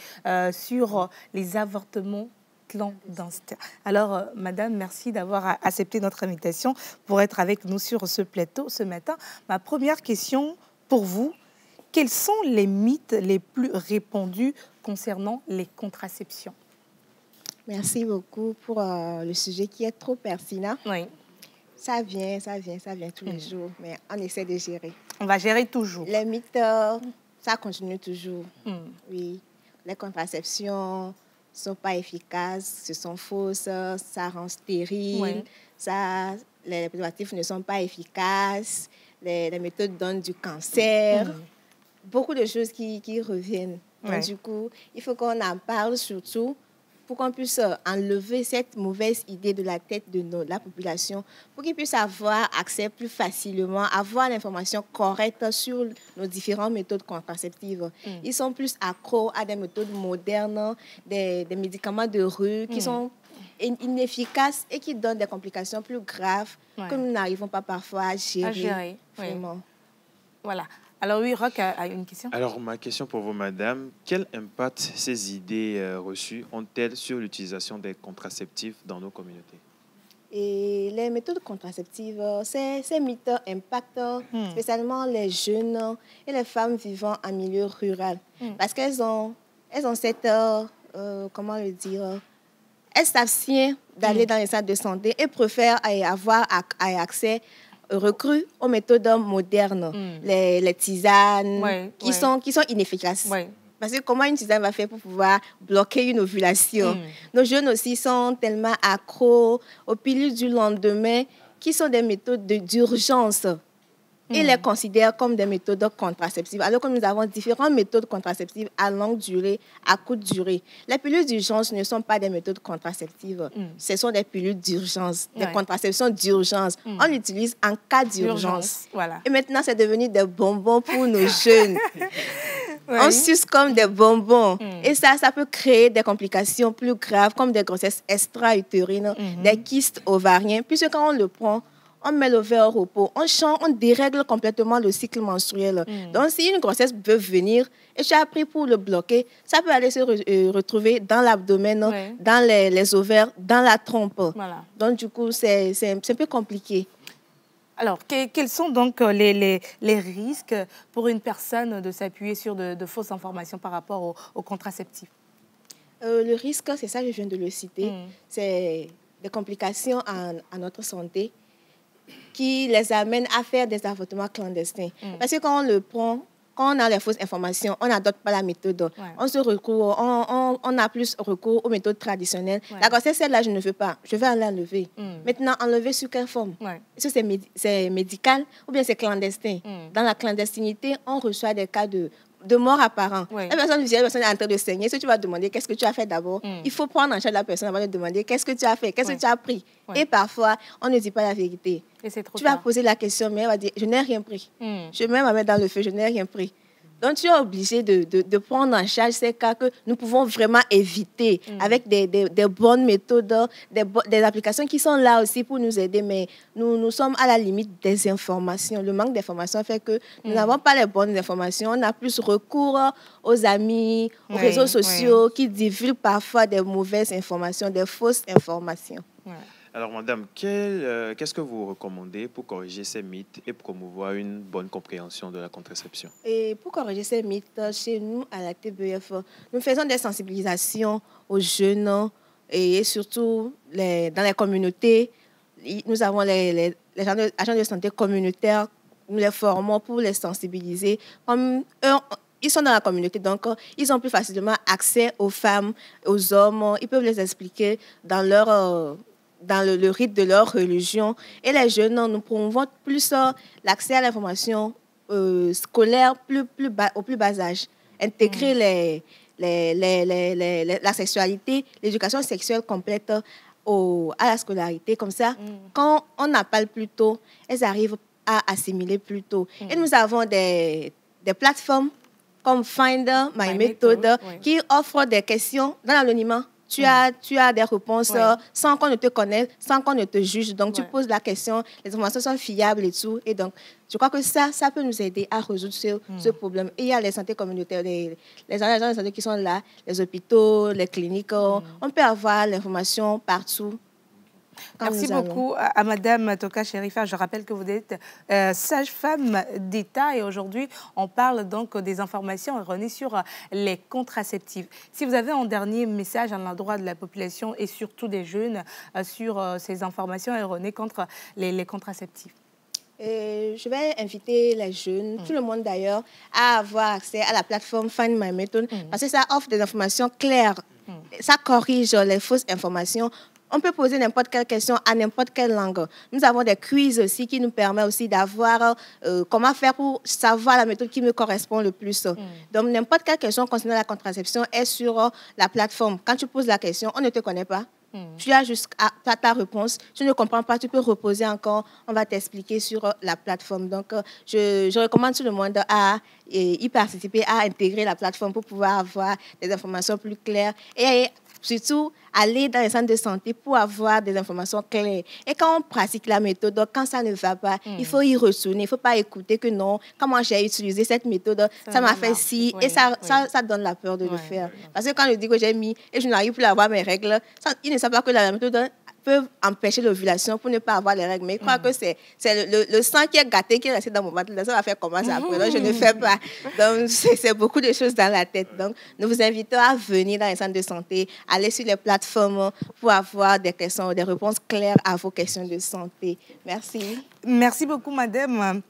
sur les avortements clandestins. Alors, Madame, merci d'avoir accepté notre invitation pour être avec nous sur ce plateau ce matin. Ma première question pour vous: quels sont les mythes les plus répandus concernant les contraceptions? Merci beaucoup pour le sujet qui est trop pertinent. Oui. Ça vient tous les jours, mais on essaie de gérer. On va gérer toujours. Les mythes, ça continue toujours. Oui, les contraceptions ne sont pas efficaces, ce sont fausses, ça rend stérile, les préservatifs ne sont pas efficaces, les méthodes donnent du cancer. Beaucoup de choses qui reviennent. Donc, du coup, il faut qu'on en parle surtout pour qu'on puisse enlever cette mauvaise idée de la tête de la population, pour qu'ils puissent avoir accès plus facilement, avoir l'information correcte sur nos différentes méthodes contraceptives. Ils sont plus accros à des méthodes modernes, des médicaments de rue qui sont inefficaces et qui donnent des complications plus graves que nous n'arrivons pas parfois à gérer. Vraiment. Voilà. Alors oui, Roch a une question. Alors ma question pour vous, madame, quel impact ces idées reçues ont-elles sur l'utilisation des contraceptifs dans nos communautés? Et les méthodes contraceptives, ces mythes impactent spécialement les jeunes et les femmes vivant en milieu rural. Parce qu'elles ont cette, comment le dire, elles s'abstiennent d'aller dans les centres de santé et préfèrent avoir accès recrues aux méthodes modernes, les tisanes qui sont inefficaces. Parce que comment une tisane va faire pour pouvoir bloquer une ovulation? Nos jeunes aussi sont tellement accros aux pilules du lendemain qui sont des méthodes d'urgence. Ils les considèrent comme des méthodes contraceptives, alors que nous avons différentes méthodes contraceptives à longue durée, à courte durée. Les pilules d'urgence ne sont pas des méthodes contraceptives, ce sont des pilules d'urgence, des contraceptions d'urgence. On l'utilise en cas d'urgence. Voilà. Et maintenant, c'est devenu des bonbons pour nos jeunes. On suce comme des bonbons. Et ça peut créer des complications plus graves, comme des grossesses extra-utérines, des kystes ovariens, puisque quand on le prend, on met l'ovaire au repos, on dérègle complètement le cycle menstruel. Donc, si une grossesse veut venir et tu as pris pour le bloquer, ça peut aller se retrouver dans l'abdomen, dans les ovaires, dans la trompe. Voilà. Donc, du coup, c'est un peu compliqué. Alors, quels sont donc les risques pour une personne de s'appuyer sur de fausses informations par rapport aux contraceptifs? Le risque, c'est ça, je viens de le citer, c'est des complications à notre santé qui les amène à faire des avortements clandestins. Parce que quand on le prend, quand on a les fausses informations, on n'adopte pas la méthode. On a plus recours aux méthodes traditionnelles. La grossesse, celle-là, je ne veux pas. Je vais aller enlever. Maintenant, enlever sous quelle forme? Est-ce que c'est médical ou bien c'est clandestin? Dans la clandestinité, on reçoit des cas de mort apparent. La personne vient, la personne est en train de saigner. Si tu vas demander qu'est-ce que tu as fait d'abord, il faut prendre en charge la personne avant de demander qu'est-ce que tu as fait, qu'est-ce que tu as pris. Et parfois, on ne dit pas la vérité. Tu vas poser la question, mais elle va dire, je n'ai rien pris. Je mets ma main dans le feu, je n'ai rien pris. Donc, tu es obligé de prendre en charge ces cas que nous pouvons vraiment éviter avec des bonnes méthodes, des applications qui sont là aussi pour nous aider. Mais nous sommes à la limite des informations. Le manque d'informations fait que nous n'avons pas les bonnes informations. On a plus recours aux amis, aux réseaux sociaux qui divulguent parfois des mauvaises informations, des fausses informations. Alors, madame, qu'est-ce que vous recommandez pour corriger ces mythes et promouvoir une bonne compréhension de la contraception? Et pour corriger ces mythes, chez nous, à la TBF, nous faisons des sensibilisations aux jeunes et surtout dans les communautés. Nous avons les agents de santé communautaires, nous les formons pour les sensibiliser. Comme eux, ils sont dans la communauté, donc ils ont plus facilement accès aux femmes, aux hommes. Ils peuvent les expliquer dans le rite de leur religion. Et les jeunes, nous promouvons plus l'accès à l'information scolaire au plus bas âge. Intégrer la sexualité, l'éducation sexuelle complète à la scolarité. Comme ça, quand on en parle plus tôt, elles arrivent à assimiler plus tôt. Et nous avons des plateformes comme Finder, My Method, qui offrent des questions dans l'anonymat. Tu as des réponses sans qu'on ne te connaisse, sans qu'on ne te juge. Donc, tu poses la question, les informations sont fiables et tout. Et donc, je crois que ça peut nous aider à résoudre ce problème. Et il y a les santé communautaires, les agents de santé qui sont là, les hôpitaux, les cliniques. On peut avoir l'information partout. Merci beaucoup à Madame Toka Sherifa. Je rappelle que vous êtes sage-femme d'État et aujourd'hui, on parle donc des informations erronées sur les contraceptifs. Si vous avez un dernier message à l'endroit de la population et surtout des jeunes sur ces informations erronées contre les contraceptifs. Je vais inviter les jeunes, tout le monde d'ailleurs, à avoir accès à la plateforme Find My Method parce que ça offre des informations claires. Ça corrige les fausses informations. On peut poser n'importe quelle question à n'importe quelle langue. Nous avons des quiz aussi qui nous permettent aussi d'avoir comment faire pour savoir la méthode qui me correspond le plus. Donc, n'importe quelle question concernant la contraception est sur la plateforme. Quand tu poses la question, on ne te connaît pas. Tu as juste ta réponse. Tu ne comprends pas, tu peux reposer encore. On va t'expliquer sur la plateforme. Donc, je recommande tout le monde à y participer, à intégrer la plateforme pour pouvoir avoir des informations plus claires et surtout aller dans les centres de santé pour avoir des informations claires. Et quand on pratique la méthode, donc quand ça ne va pas, il faut y retourner. Il ne faut pas écouter que non, comment j'ai utilisé cette méthode, ça m'a fait ci, et ça donne la peur de le faire. Parce que quand je dis que j'ai mis et je n'arrive plus à avoir mes règles, ils ne savent pas que la méthode peut empêcher l'ovulation pour ne pas avoir les règles. Mais je crois que c'est le sang qui est gâté, qui est resté dans mon ventre. Ça va faire comment ça après. Donc, je ne fais pas. Donc, c'est beaucoup de choses dans la tête. Donc, nous vous invitons à venir dans les centres de santé, aller sur les plateformes pour avoir des questions, des réponses claires à vos questions de santé. Merci. Merci beaucoup, madame.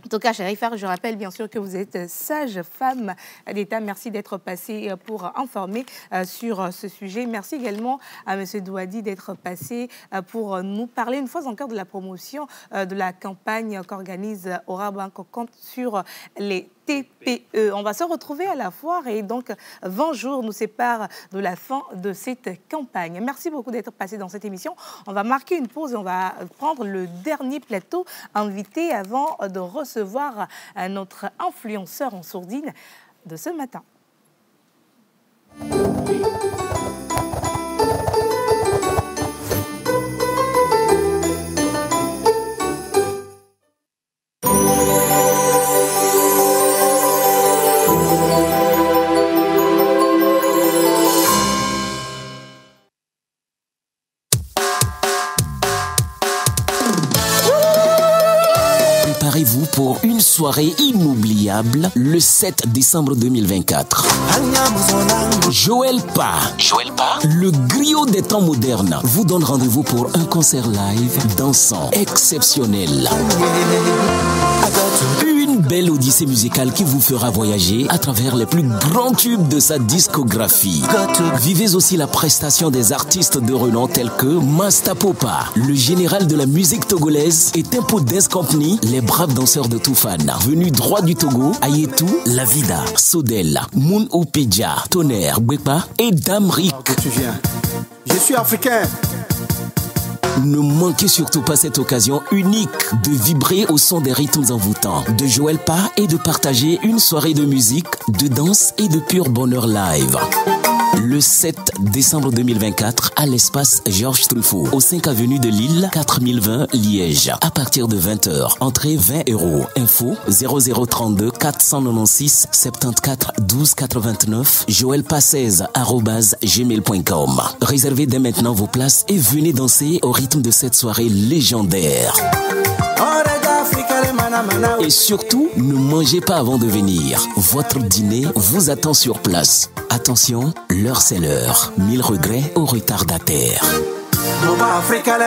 Toka Sherifa, je rappelle bien sûr que vous êtes sage-femme d'État. Merci d'être passé pour informer sur ce sujet. Merci également à M. Douadi d'être passé pour nous parler une fois encore de la promotion de la campagne qu'organise Aura Banco Compte sur les TPE. On va se retrouver à la foire et donc 20 jours nous séparent de la fin de cette campagne. Merci beaucoup d'être passé dans cette émission. On va marquer une pause et on va prendre le dernier plateau invité avant de recevoir notre influenceur en sourdine de ce matin. Préparez-vous pour une soirée inoubliable le 7 décembre 2024. Joël Pa, le griot des temps modernes, vous donne rendez-vous pour un concert live dansant exceptionnel. Une belle odyssée musicale qui vous fera voyager à travers les plus grands tubes de sa discographie. Vivez aussi la prestation des artistes de renom tels que Masta Popa, le général de la musique togolaise, et Tempo Dance Company, les braves danseurs de Toufan. Venus droit du Togo, Ayetou, La Vida, Sodel, Moon Opidja, Tonnerre, Bwepa et Damrik. Je suis africain. Ne manquez surtout pas cette occasion unique de vibrer au son des rythmes envoûtants, de jouer le pas et de partager une soirée de musique, de danse et de pur bonheur live. Le 7 décembre 2024 à l'espace Georges Truffaut, au 5 avenue de Lille, 4020 Liège, à partir de 20h. Entrée 20 €. Info 0032 496 74 12 89 joelpa16@gmail.com. Réservez dès maintenant vos places et venez danser au rythme de cette soirée légendaire. Et surtout, ne mangez pas avant de venir. Votre dîner vous attend sur place. Attention, l'heure c'est l'heure. 1000 regrets aux retardataires. Africa,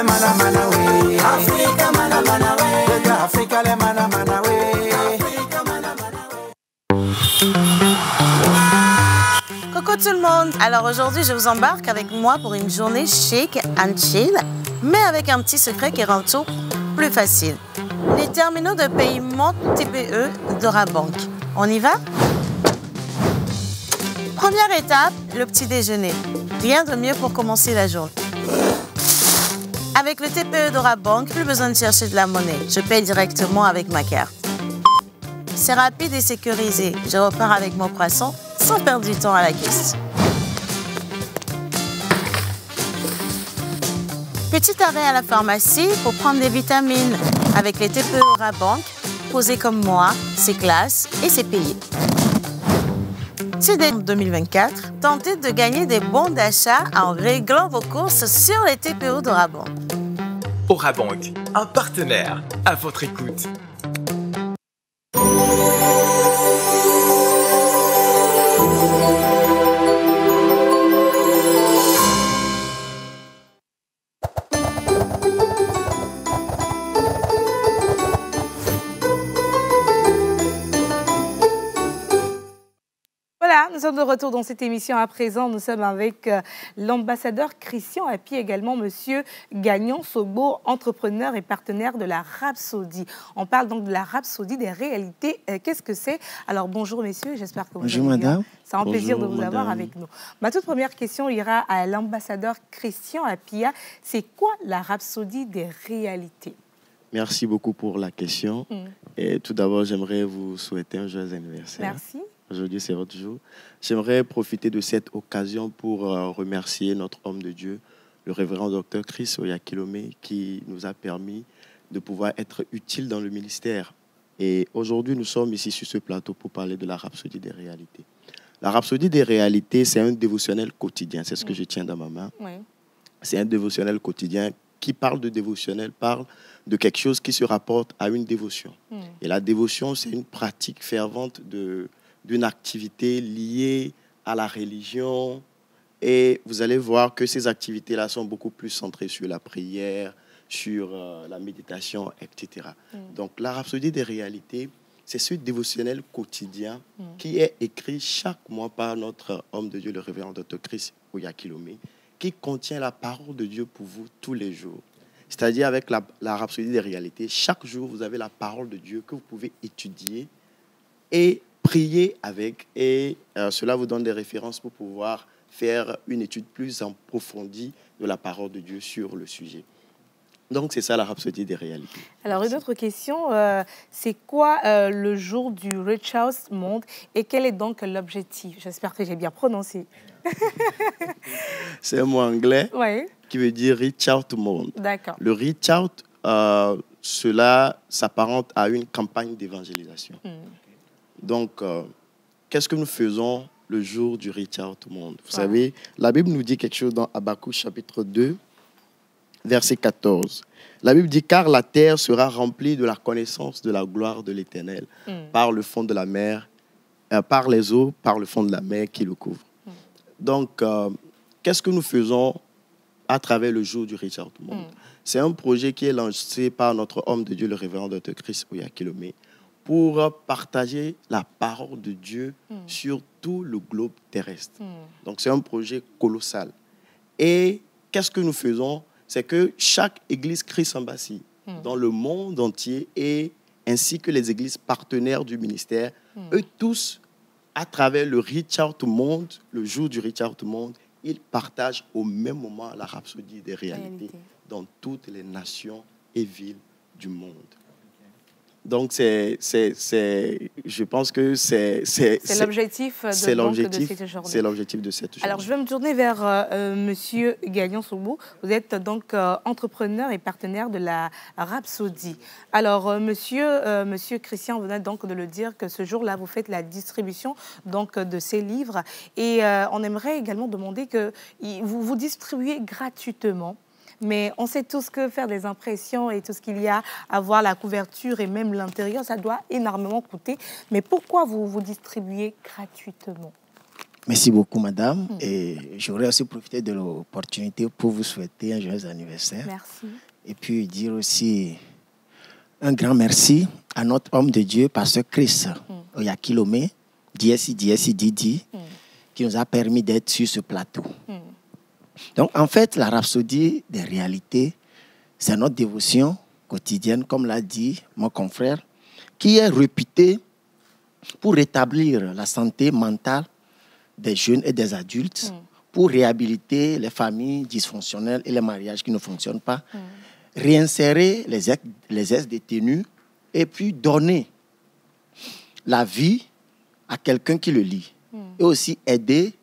tout le monde. Alors aujourd'hui, je vous embarque avec moi pour une journée chic and chill, mais avec un petit secret qui rend tout plus facile. Les terminaux de paiement TPE d'Orabank. On y va? Première étape, le petit déjeuner. Rien de mieux pour commencer la journée. Avec le TPE d'Orabank, plus besoin de chercher de la monnaie. Je paye directement avec ma carte. C'est rapide et sécurisé. Je repars avec mon croissant sans perdre du temps à la caisse. Petit arrêt à la pharmacie pour prendre des vitamines. Avec les TPE Orabank, posez comme moi, c'est classe et c'est payé. C'est dès 2024, tentez de gagner des bons d'achat en réglant vos courses sur les TPE d'Orabank. Orabank, un partenaire à votre écoute. Nous sommes de retour dans cette émission à présent. Nous sommes avec l'ambassadeur Christian Api, également Monsieur Gagnon Sogbo, entrepreneur et partenaire de la Rhapsody. On parle donc de la Rhapsody des réalités. Qu'est-ce que c'est? Alors bonjour messieurs, j'espère que vous allez bien. Bonjour madame. C'est un plaisir de vous avoir avec nous. Ma toute première question ira à l'ambassadeur Christian Apia. C'est quoi la Rhapsody des réalités? Merci beaucoup pour la question. Et tout d'abord, j'aimerais vous souhaiter un joyeux anniversaire. Merci. Aujourd'hui, c'est votre jour. J'aimerais profiter de cette occasion pour remercier notre homme de Dieu, le révérend Dr Chris Oyakhilome, qui nous a permis de pouvoir être utile dans le ministère. Et aujourd'hui, nous sommes ici sur ce plateau pour parler de la Rhapsody des réalités. La Rhapsody des réalités, c'est un dévotionnel quotidien. C'est ce que je tiens dans ma main. Oui. C'est un dévotionnel quotidien. Qui parle de dévotionnel parle de quelque chose qui se rapporte à une dévotion. Et la dévotion, c'est une pratique fervente d'une activité liée à la religion. Et vous allez voir que ces activités-là sont beaucoup plus centrées sur la prière, sur la méditation, etc. Donc, la Rhapsody des réalités, c'est ce dévotionnel quotidien qui est écrit chaque mois par notre homme de Dieu, le révérend Dr Chris Oyakhilome, qui contient la parole de Dieu pour vous tous les jours. C'est-à-dire avec la Rhapsody des réalités, chaque jour, vous avez la parole de Dieu que vous pouvez étudier et prier avec. Et cela vous donne des références pour pouvoir faire une étude plus approfondie de la parole de Dieu sur le sujet. Donc, c'est ça la Rhapsody des réalités. Alors, une autre question, c'est quoi le jour du Reach Out Monde et quel est donc l'objectif? J'espère que j'ai bien prononcé. C'est un mot anglais qui veut dire Reach Out Monde. D'accord. Le Reach Out, cela s'apparente à une campagne d'évangélisation. Donc, qu'est-ce que nous faisons le jour du Reach Out Monde? Vous savez, la Bible nous dit quelque chose dans Habakkuk chapitre 2, verset 14. La Bible dit « Car la terre sera remplie de la connaissance de la gloire de l'Éternel par le fond de la mer, par les eaux, par le fond de la mer qui le couvre. » Donc, qu'est-ce que nous faisons à travers le jour du Reach Out Monde? C'est un projet qui est lancé par notre homme de Dieu, le révérend Dr Chris Oyakhilome, pour partager la parole de Dieu sur tout le globe terrestre. Donc, c'est un projet colossal. Et qu'est-ce que nous faisons? C'est que chaque église Christ Embassy dans le monde entier, et ainsi que les églises partenaires du ministère, eux tous, à travers le Reach Out Monde, le jour du Reach Out Monde, ils partagent au même moment la Rhapsody des réalités dans toutes les nations et villes du monde. Donc, je pense que c'est l'objectif de cette journée. C'est l'objectif de cette journée. Alors, je vais me tourner vers Monsieur Gagnon Sogbo. Vous êtes donc entrepreneur et partenaire de la Rhapsody. Alors, Monsieur Christian venait donc de le dire que ce jour-là, vous faites la distribution donc de ces livres. Et on aimerait également demander que vous distribuez gratuitement. Mais on sait tous que faire des impressions et tout ce qu'il y a à voir la couverture et même l'intérieur, ça doit énormément coûter. Mais pourquoi vous distribuez gratuitement? Merci beaucoup, madame. Et j'aurais aussi profité de l'opportunité pour vous souhaiter un joyeux anniversaire. Merci. Et puis dire aussi un grand merci à notre homme de Dieu, pasteur Chris Oyakhilome, Didi, qui nous a permis d'être sur ce plateau. Donc, en fait, la rhapsodie des réalités, c'est notre dévotion quotidienne, comme l'a dit mon confrère, qui est réputée pour rétablir la santé mentale des jeunes et des adultes, pour réhabiliter les familles dysfonctionnelles et les mariages qui ne fonctionnent pas, réinsérer les ex-détenus et puis donner la vie à quelqu'un qui le lit. Et aussi aider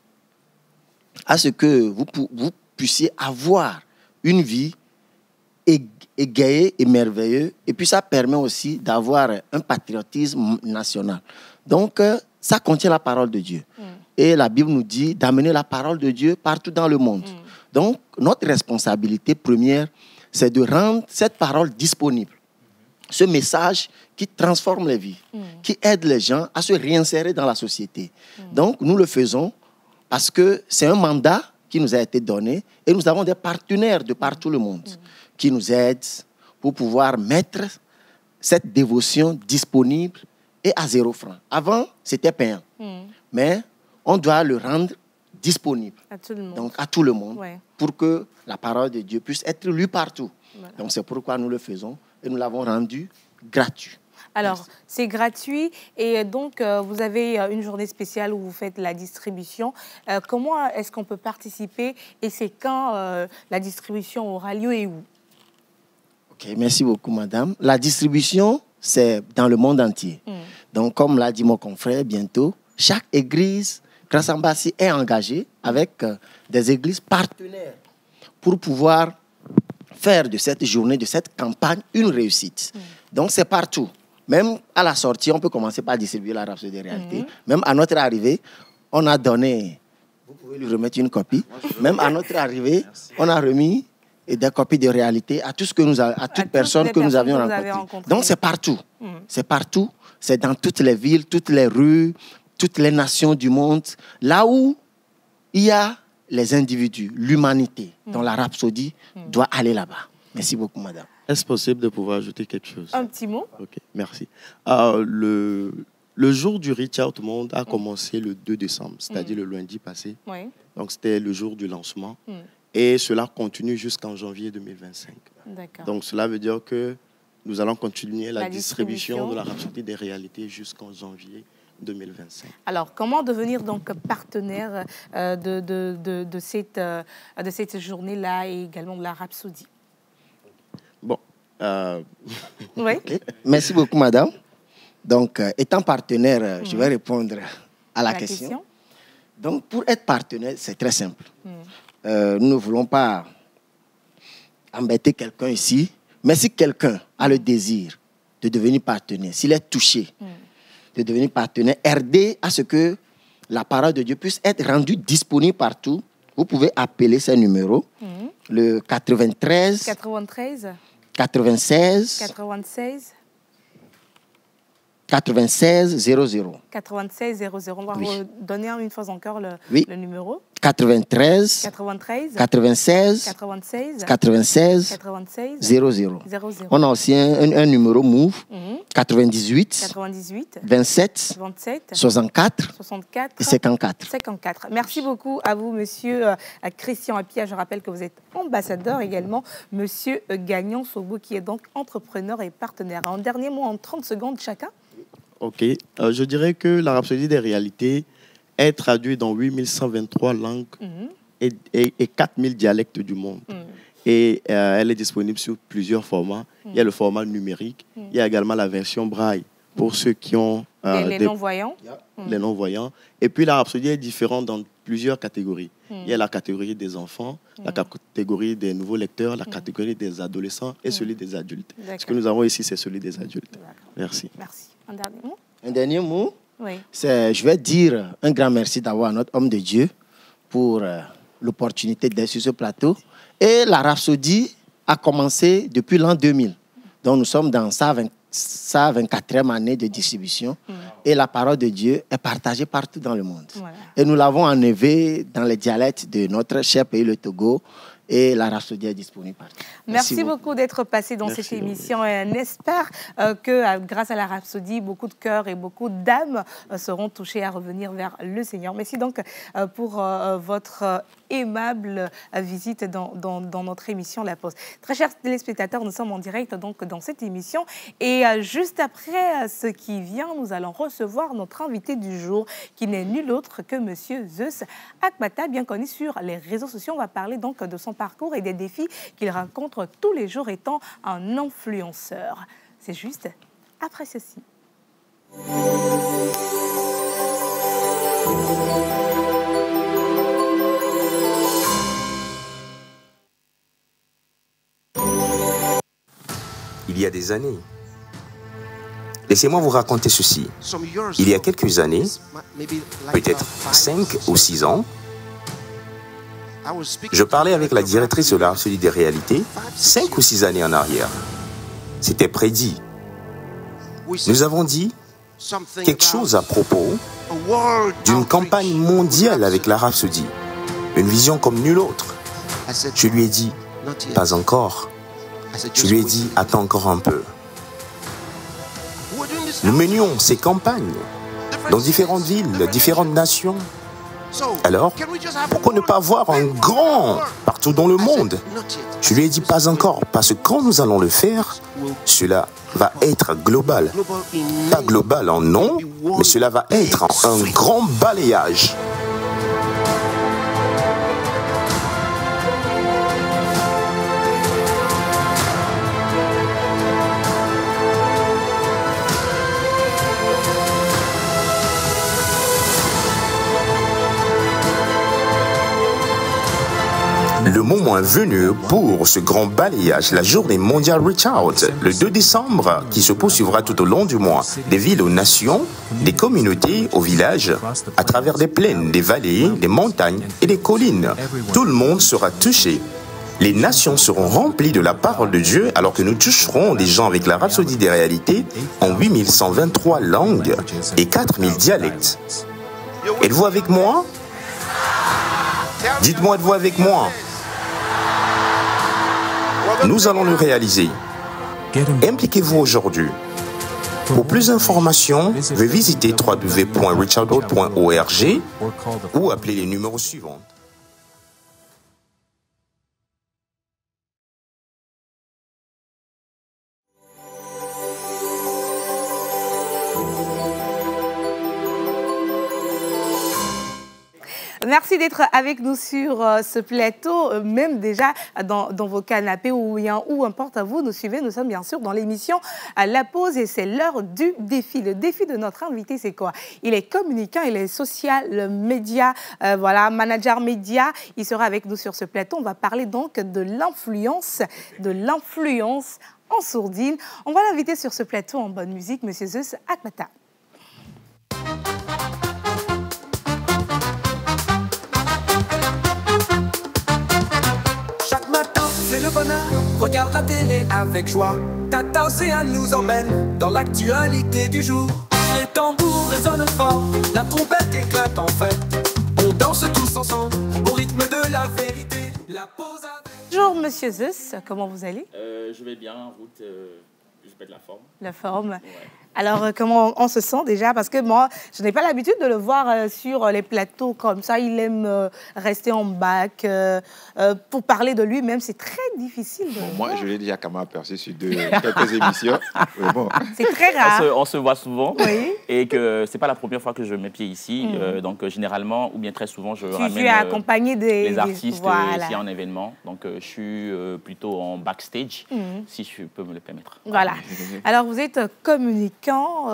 à ce que vous puissiez avoir une vie égayée et merveilleuse. Et puis ça permet aussi d'avoir un patriotisme national. Donc ça contient la parole de Dieu. Et la Bible nous dit d'amener la parole de Dieu partout dans le monde. Donc notre responsabilité première, c'est de rendre cette parole disponible. Ce message qui transforme les vies, qui aide les gens à se réinsérer dans la société. Donc, nous le faisons parce que c'est un mandat qui nous a été donné et nous avons des partenaires de partout le monde qui nous aident pour pouvoir mettre cette dévotion disponible et à 0 francs. Avant, c'était payant, mais on doit le rendre disponible donc à tout le monde pour que la parole de Dieu puisse être lue partout. Donc, c'est pourquoi nous le faisons et nous l'avons rendu gratuit. Alors, c'est gratuit et donc vous avez une journée spéciale où vous faites la distribution. Comment est-ce qu'on peut participer et c'est quand la distribution aura lieu et où? Ok, merci beaucoup, madame. La distribution, c'est dans le monde entier. Donc, comme l'a dit mon confrère, bientôt, chaque église, Grâce Embassy, est engagée avec des églises partenaires pour pouvoir faire de cette journée, de cette campagne, une réussite. Donc, c'est partout. Même à la sortie, on peut commencer par distribuer la rhapsodie des réalités. Même à notre arrivée, on a donné... Vous pouvez lui remettre une copie. Même à notre arrivée, on a remis des copies de réalité à toute personne que nous avions rencontrée. Donc, c'est partout. C'est partout. C'est dans toutes les villes, toutes les rues, toutes les nations du monde. Là où il y a les individus, l'humanité, dont la rhapsodie doit aller là-bas. Merci beaucoup, madame. Est-ce possible de pouvoir ajouter quelque chose? Un petit mot. Ok, merci. Le jour du Reach Out Monde a commencé le 2 décembre, c'est-à-dire le lundi passé. Oui. Donc, c'était le jour du lancement. Et cela continue jusqu'en janvier 2025. D'accord. Donc, cela veut dire que nous allons continuer la distribution de la rhapsodie des réalités jusqu'en janvier 2025. Alors, comment devenir donc partenaire de cette journée-là et également de la rhapsodie? Bon. Oui. Merci beaucoup, madame. Donc, étant partenaire, je vais répondre à la question. Donc, pour être partenaire, c'est très simple. Nous ne voulons pas embêter quelqu'un ici, mais si quelqu'un a le désir de devenir partenaire, s'il est touché de devenir partenaire, aider à ce que la parole de Dieu puisse être rendue disponible partout, vous pouvez appeler ces numéros, le 93 96 00. 96 00. On va redonner une fois encore le numéro. 93 96 00. On a aussi un numéro Move 98 27 64 et 54. Merci beaucoup à vous, monsieur Christian Apia. Je rappelle que vous êtes ambassadeur également, monsieur Gagnon Sobo, qui est donc entrepreneur et partenaire. Un dernier mot en 30 secondes chacun. Ok. Je dirais que la rhapsodie des réalités est traduite dans 8123 langues et 4000 dialectes du monde. Et elle est disponible sur plusieurs formats. Il y a le format numérique. Il y a également la version braille pour ceux qui ont... les non-voyants. Les non-voyants. Et puis la rhapsodie est différente dans plusieurs catégories. Il y a la catégorie des enfants, la catégorie des nouveaux lecteurs, la catégorie des adolescents et celui des adultes. Ce que nous avons ici, c'est celui des adultes. Merci. Merci. Un dernier mot? Un dernier mot? Oui. Je vais dire un grand merci d'avoir notre homme de Dieu pour l'opportunité d'être sur ce plateau. Et la rhapsodie a commencé depuis l'an 2000. Donc nous sommes dans sa 24e année de distribution. Et la parole de Dieu est partagée partout dans le monde. Voilà. Et nous l'avons enlevée dans les dialectes de notre cher pays, le Togo. Et la Rhapsodie est disponible partout. Merci beaucoup d'être passé dans cette émission. Et on espère que grâce à la Rhapsodie, beaucoup de cœurs et beaucoup d'âmes seront touchés à revenir vers le Seigneur. Merci donc pour votre aimable visite dans notre émission La Pause. Très chers téléspectateurs, nous sommes en direct donc dans cette émission. Et juste après ce qui vient, nous allons recevoir notre invité du jour, qui n'est nul autre que Monsieur Zeus Akmata, bien connu sur les réseaux sociaux. On va parler donc de son parcours et des défis qu'il rencontre tous les jours étant un influenceur. C'est juste après ceci. Il y a des années. Laissez-moi vous raconter ceci. Il y a quelques années, peut-être 5 ou 6 ans, je parlais avec la directrice de la Rhapsodie des réalités 5 ou 6 années en arrière. C'était prédit. Nous avons dit quelque chose à propos d'une campagne mondiale avec la Rhapsodie. Une vision comme nulle autre. Je lui ai dit, pas encore. Je lui ai dit, attends encore un peu. Nous menions ces campagnes dans différentes villes, différentes nations. Alors, pourquoi ne pas avoir un grand partout dans le monde? Je lui ai dit pas encore, parce que quand nous allons le faire, cela va être global. Pas global en nom, mais cela va être un grand balayage. Le moment est venu pour ce grand balayage, la journée mondiale Reach Out, le 2 décembre, qui se poursuivra tout au long du mois. Des villes aux nations, des communautés aux villages, à travers des plaines, des vallées, des montagnes et des collines. Tout le monde sera touché. Les nations seront remplies de la parole de Dieu alors que nous toucherons des gens avec la Rhapsodie des réalités en 8123 langues et 4000 dialectes. Êtes-vous avec moi? Dites-moi, êtes-vous avec moi? Nous allons le réaliser. Impliquez-vous aujourd'hui. Pour plus d'informations, veuillez visiter www.reachout.org ou appeler les numéros suivants. Merci d'être avec nous sur ce plateau, même déjà dans vos canapés ou bien où importe à vous nous suivez. Nous sommes bien sûr dans l'émission La Pause et c'est l'heure du défi. Le défi de notre invité, c'est quoi? Il est communicant, il est social média, voilà, manager média. Il sera avec nous sur ce plateau. On va parler donc de l'influence en sourdine. On va l'inviter sur ce plateau en bonne musique, Monsieur Zeus Akmata. C'est le bonheur, regarde la télé avec joie. Tata Océane nous emmène dans l'actualité du jour. Les tambours résonnent fort, la trompette éclate en fête. On danse tous ensemble au rythme de la vérité. La pause avec... Bonjour Monsieur Zeus, comment vous allez? Je vais bien, en route, je pète la forme. La forme. Ouais. Alors, comment on se sent déjà? Parce que moi, je n'ai pas l'habitude de le voir sur les plateaux comme ça. Il aime rester en bac. Pour parler de lui-même, c'est très difficile. Moi, je l'ai déjà quand même aperçu sur quelques émissions. Bon. C'est très rare. On se voit souvent. Oui. Et que ce n'est pas la première fois que je mets pied ici. Donc, généralement, ou bien très souvent, je ramène les artistes ici en événement. Donc, je suis plutôt en backstage, si je peux me le permettre. Voilà. Alors, vous êtes communicant.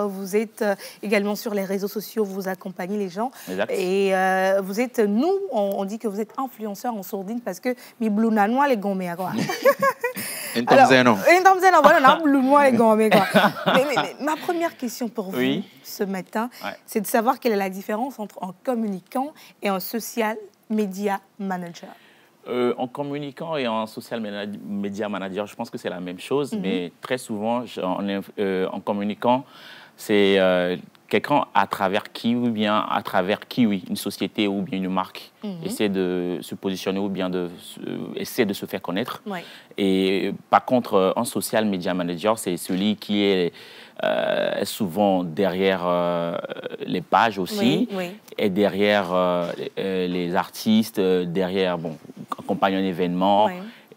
Vous êtes également sur les réseaux sociaux, vous accompagnez les gens. Exact. Et vous êtes, nous, on dit que vous êtes influenceur en sourdine parce que mi blue nanois les gommés à quoi. Mais ma première question pour vous ce matin, c'est de savoir quelle est la différence entre un communicant et un social media manager. En communicant et en social media manager, je pense que c'est la même chose, mais très souvent, en communiquant, c'est quelqu'un à travers qui, ou bien à travers qui, oui, une société ou bien une marque essaie de se positionner ou bien essaie de se faire connaître. Ouais. Et par contre, un social media manager, c'est celui qui est souvent derrière les pages aussi, et derrière les artistes, derrière, bon, accompagne un événement.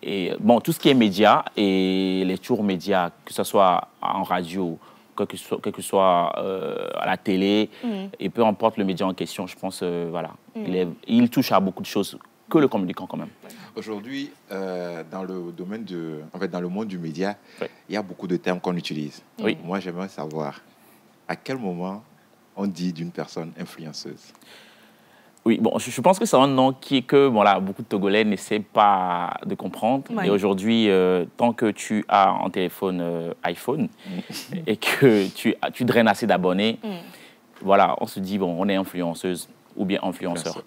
Et bon, tout ce qui est médias et les tours médias, que ce soit en radio, quel que soit à la télé, et peu importe le média en question, je pense, voilà, il touche à beaucoup de choses que le communicant quand même. Aujourd'hui, dans le domaine dans le monde du média, il y a beaucoup de termes qu'on utilise. Oui. Moi, j'aimerais savoir à quel moment on dit d'une personne influenceuse. Oui, bon, je pense que c'est un nom que voilà, beaucoup de Togolais n'essaient pas de comprendre. Et aujourd'hui, tant que tu as un téléphone iPhone et que tu draines assez d'abonnés, voilà, on se dit, bon, on est influenceuse ou bien influenceur.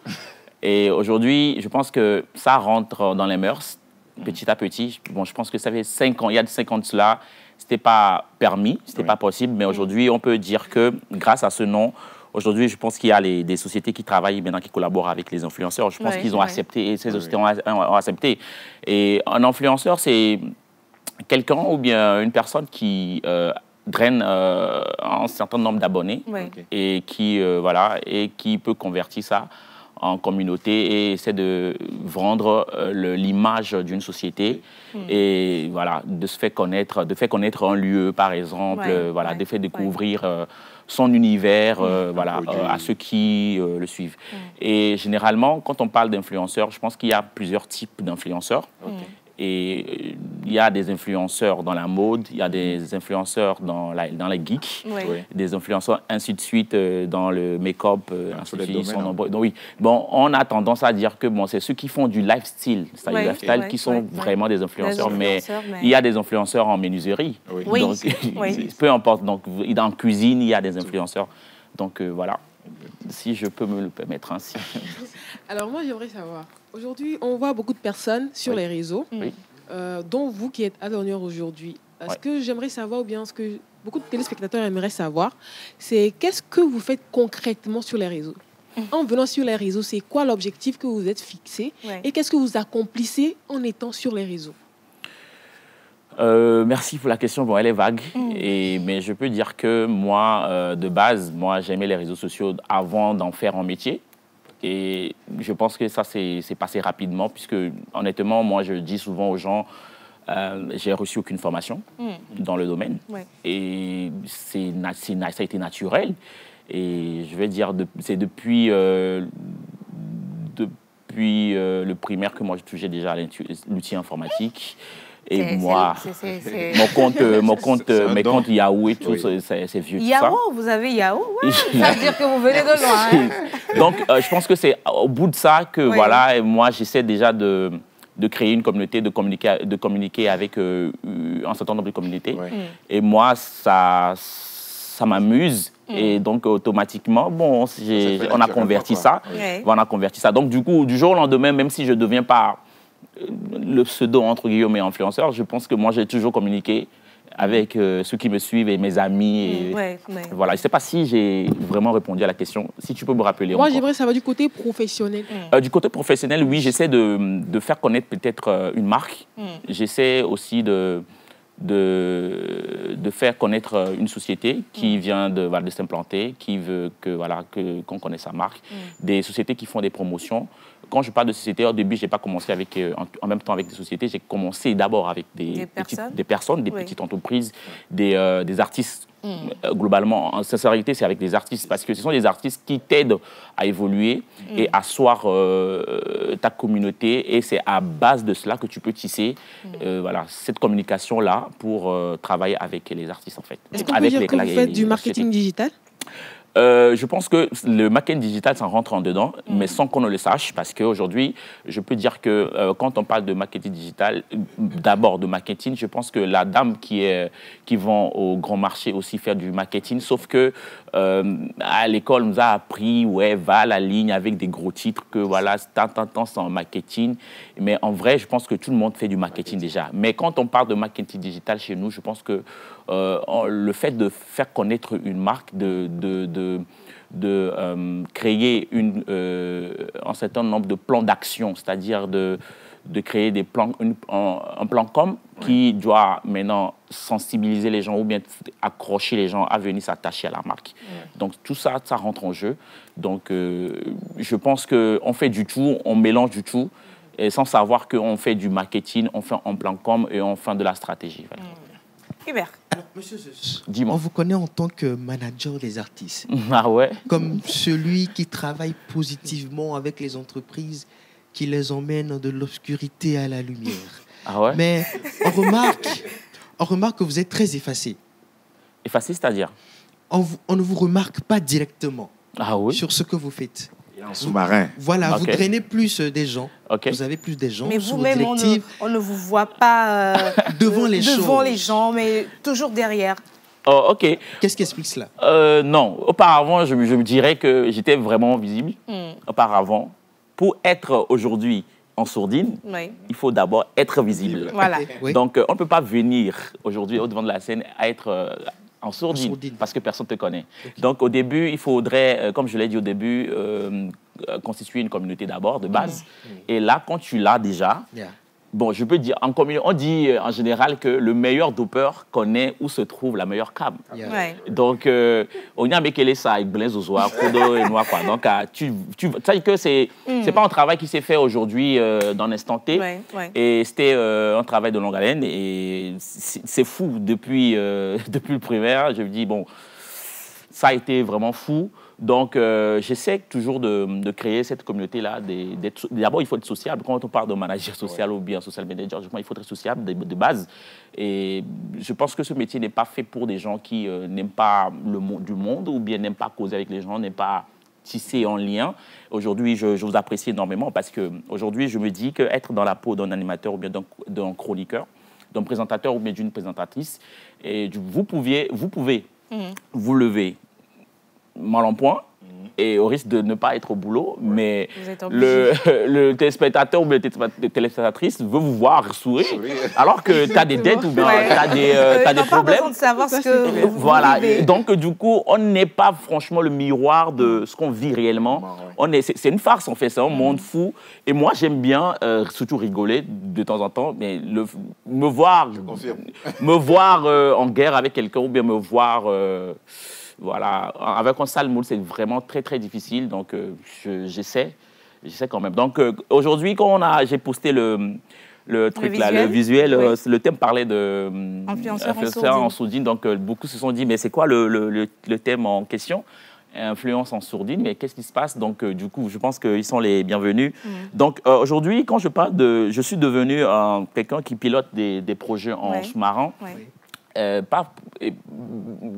Et aujourd'hui, je pense que ça rentre dans les mœurs, petit à petit. Bon, je pense que ça fait 5 ans, il y a 5 ans de cela, ce n'était pas permis, ce n'était pas possible. Mais aujourd'hui, on peut dire que grâce à ce nom, aujourd'hui, je pense qu'il y a des sociétés qui travaillent maintenant, qui collaborent avec les influenceurs. Je pense qu'ils ont accepté, et ces sociétés ont accepté. Et un influenceur, c'est quelqu'un ou bien une personne qui draine un certain nombre d'abonnés et qui, voilà, et qui peut convertir ça en communauté et essaie de vendre l'image d'une société et voilà, de se faire connaître, un lieu, par exemple, voilà, de faire découvrir son univers voilà, à ceux qui le suivent. Et généralement, quand on parle d'influenceurs, je pense qu'il y a plusieurs types d'influenceurs. Et il y a des influenceurs dans la mode, il y a des influenceurs dans les geeks, des influenceurs ainsi de suite dans le make-up, ainsi de suite. Ils sont nombreux. Donc, oui, bon, on a tendance à dire que bon, c'est ceux qui font du lifestyle, c'est-à-dire lifestyle qui sont vraiment des influenceurs, mais il y a des influenceurs en menuiserie. Donc, peu importe, donc dans la cuisine, il y a des influenceurs. Donc voilà, si je peux me le permettre ainsi. Alors moi, j'aimerais savoir, aujourd'hui, on voit beaucoup de personnes sur les réseaux, dont vous qui êtes à l'honneur aujourd'hui. Ce que j'aimerais savoir, ou bien ce que beaucoup de téléspectateurs aimeraient savoir, c'est qu'est-ce que vous faites concrètement sur les réseaux? En venant sur les réseaux, c'est quoi l'objectif que vous êtes fixé et qu'est-ce que vous accomplissez en étant sur les réseaux? Merci pour la question. Bon, elle est vague, mais je peux dire que moi, de base, moi, j'aimais les réseaux sociaux avant d'en faire un métier. Et je pense que ça s'est passé rapidement, puisque honnêtement, moi, je dis souvent aux gens, j'ai reçu aucune formation dans le domaine. Et ça a été naturel. Et je vais dire, c'est depuis le primaire que moi, je touchais déjà à l'outil informatique. Et moi, mes comptes Yahoo et tout, c'est vieux. Yahoo, vous avez Yahoo? Ça veut dire que vous venez de loin. Hein? Donc, je pense que c'est au bout de ça que, voilà, et moi, j'essaie déjà de créer une communauté, de communiquer avec un certain nombre de communautés. Et moi, ça m'amuse. Et donc, automatiquement, bon, on a converti ça. On a converti ça. Donc, du coup, du jour au lendemain, même si je ne deviens pas le pseudo, entre guillemets, influenceur, je pense que moi, j'ai toujours communiqué avec ceux qui me suivent et mes amis. Et voilà, je ne sais pas si j'ai vraiment répondu à la question. Si tu peux me rappeler. Moi, j'aimerais savoir du côté professionnel. Du côté professionnel, oui, j'essaie de faire connaître peut-être une marque. J'essaie aussi de faire connaître une société qui vient de s'implanter, qui veut qu'on connaisse sa marque. Des sociétés qui font des promotions. Quand je parle de société, au début, je n'ai pas commencé en même temps avec des sociétés. J'ai commencé d'abord avec des personnes, des petites entreprises, des artistes. Globalement, en sincérité, c'est avec des artistes, parce que ce sont des artistes qui t'aident à évoluer et à asseoir ta communauté, et c'est à base de cela que tu peux tisser voilà, cette communication-là pour travailler avec les artistes, en fait. Est-ce qu'on peut dire que vous faites du marketing digital? Je pense que le marketing digital, ça rentre en dedans, mais sans qu'on ne le sache, parce qu'aujourd'hui, je peux dire que quand on parle de marketing digital, d'abord de marketing, je pense que la dame qui vend au grand marché aussi faire du marketing, sauf que à l'école, on nous a appris, va à la ligne avec des gros titres, que voilà, tant, c'est en marketing. Mais en vrai, je pense que tout le monde fait du marketing déjà. Mais quand on parle de marketing digital chez nous, je pense que le fait de faire connaître une marque, de de créer un certain nombre de plans d'action, c'est-à-dire de créer des plans, un plan com qui doit maintenant sensibiliser les gens ou bien accrocher les gens à venir s'attacher à la marque. Donc tout ça, ça rentre en jeu. Donc je pense qu'on fait du tout, on mélange du tout, et sans savoir qu'on fait du marketing, on fait un plan com et on fait de la stratégie. Voilà. Hubert. Alors, monsieur Zeus, dis-moi. On vous connaît en tant que manager des artistes. Ah ouais. Comme celui qui travaille positivement avec les entreprises, qui les emmène de l'obscurité à la lumière. Ah ouais. Mais on remarque que vous êtes très effacé. Effacé, c'est-à-dire? On ne vous remarque pas directement sur ce que vous faites. Il est en sous-marin. Voilà, vous drainez plus des gens. Vous avez plus des gens. Mais vous-même, on ne vous voit pas devant les gens, mais toujours derrière. Oh, ok. Qu'est-ce qui explique cela? Non, auparavant, je me dirais que j'étais vraiment visible. Auparavant, pour être aujourd'hui en sourdine, il faut d'abord être visible. Voilà. Donc, on ne peut pas venir aujourd'hui au devant de la scène à être en sourdine parce que personne ne te connaît. Donc, au début, il faudrait, comme je l'ai dit au début, constituer une communauté d'abord, de base. Et là, quand tu l'as déjà, bon, je peux dire, on dit en général que le meilleur dopeur connaît où se trouve la meilleure cam. Donc, on y a mis ça avec Blaise Ozoa, Kodo et Noir. Donc, tu sais que c'est pas un travail qui s'est fait aujourd'hui dans l'instant T. Et c'était un travail de longue haleine. Et c'est fou. Depuis le primaire, je me dis, bon, ça a été vraiment fou. Donc, j'essaie toujours de créer cette communauté-là. D'abord, il faut être sociable. Quand on parle de manager social ou bien social manager, il faut être sociable de base. Et je pense que ce métier n'est pas fait pour des gens qui n'aiment pas le monde du monde ou bien n'aiment pas causer avec les gens, n'aiment pas tisser en lien. Aujourd'hui, je vous apprécie énormément parce qu'aujourd'hui, je me dis qu'être dans la peau d'un animateur ou bien d'un chroniqueur, d'un présentateur ou bien d'une présentatrice, et vous pouvez vous lever mal en point et au risque de ne pas être au boulot, mais le téléspectateur ou le téléspectatrice veut vous voir sourire alors que tu as des dettes ou bien tu as des problèmes. Pas besoin de savoir ce que vous voilà. vivez. Donc, du coup, on n'est pas franchement le miroir de ce qu'on vit réellement. C'est une farce, en fait, c'est un monde fou. Et moi, j'aime bien surtout rigoler de temps en temps, mais me voir en guerre avec quelqu'un ou bien me voir... Voilà, avec un sale moule, c'est vraiment très, très difficile. Donc, j'essaie quand même. Donc, aujourd'hui, quand j'ai posté le visuel, le thème parlait de influenceur en sourdine. Donc, beaucoup se sont dit, mais c'est quoi le thème en question? Influence en sourdine, mais qu'est-ce qui se passe? Donc, du coup, je pense qu'ils sont les bienvenus. Donc, aujourd'hui, quand je parle je suis devenu quelqu'un qui pilote des projets en sous-marin.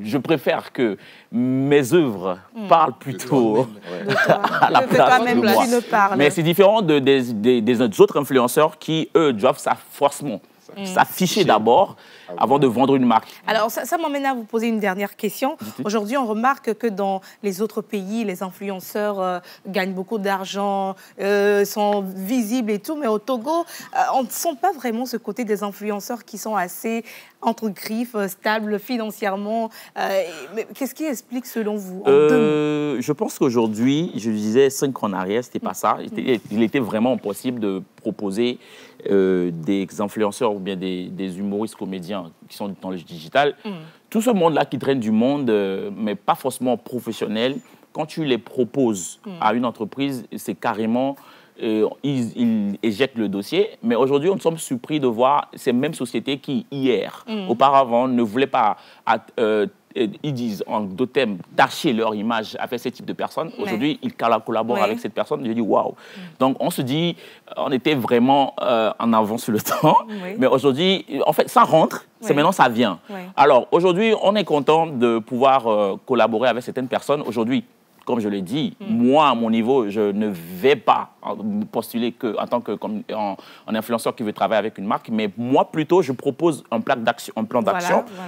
Je préfère que mes œuvres parlent plutôt à la place de moi. Mais c'est différent des autres influenceurs qui, eux, doivent s'afficher d'abord avant de vendre une marque. Alors, ça m'emmène à vous poser une dernière question. Aujourd'hui, on remarque que dans les autres pays, les influenceurs gagnent beaucoup d'argent, sont visibles et tout, mais au Togo, on ne sent pas vraiment ce côté des influenceurs qui sont assez entre griffes, stables financièrement. Qu'est-ce qui explique selon vous je pense qu'aujourd'hui, je disais 5 ans en arrière, c'était pas ça. Il était vraiment impossible de proposer des influenceurs ou bien des humoristes, comédiens qui sont dans le digital. Tout ce monde-là qui traîne du monde, mais pas forcément professionnel, quand tu les proposes à une entreprise, c'est carrément... ils éjectent le dossier. Mais aujourd'hui, nous sommes surpris de voir ces mêmes sociétés qui, hier, auparavant, ne voulaient pas... ils disent en deux thèmes, tâcher leur image avec ce type de personnes. Aujourd'hui, ils collaborent avec cette personne. Je dis waouh. Donc, on se dit, on était vraiment en avance sur le temps. Mais aujourd'hui, en fait, ça rentre. C'est maintenant, ça vient. Alors, aujourd'hui, on est content de pouvoir collaborer avec certaines personnes. Aujourd'hui, comme je l'ai dit, moi, à mon niveau, je ne vais pas postuler en tant qu'un influenceur qui veut travailler avec une marque, mais moi, plutôt, je propose un plan d'action.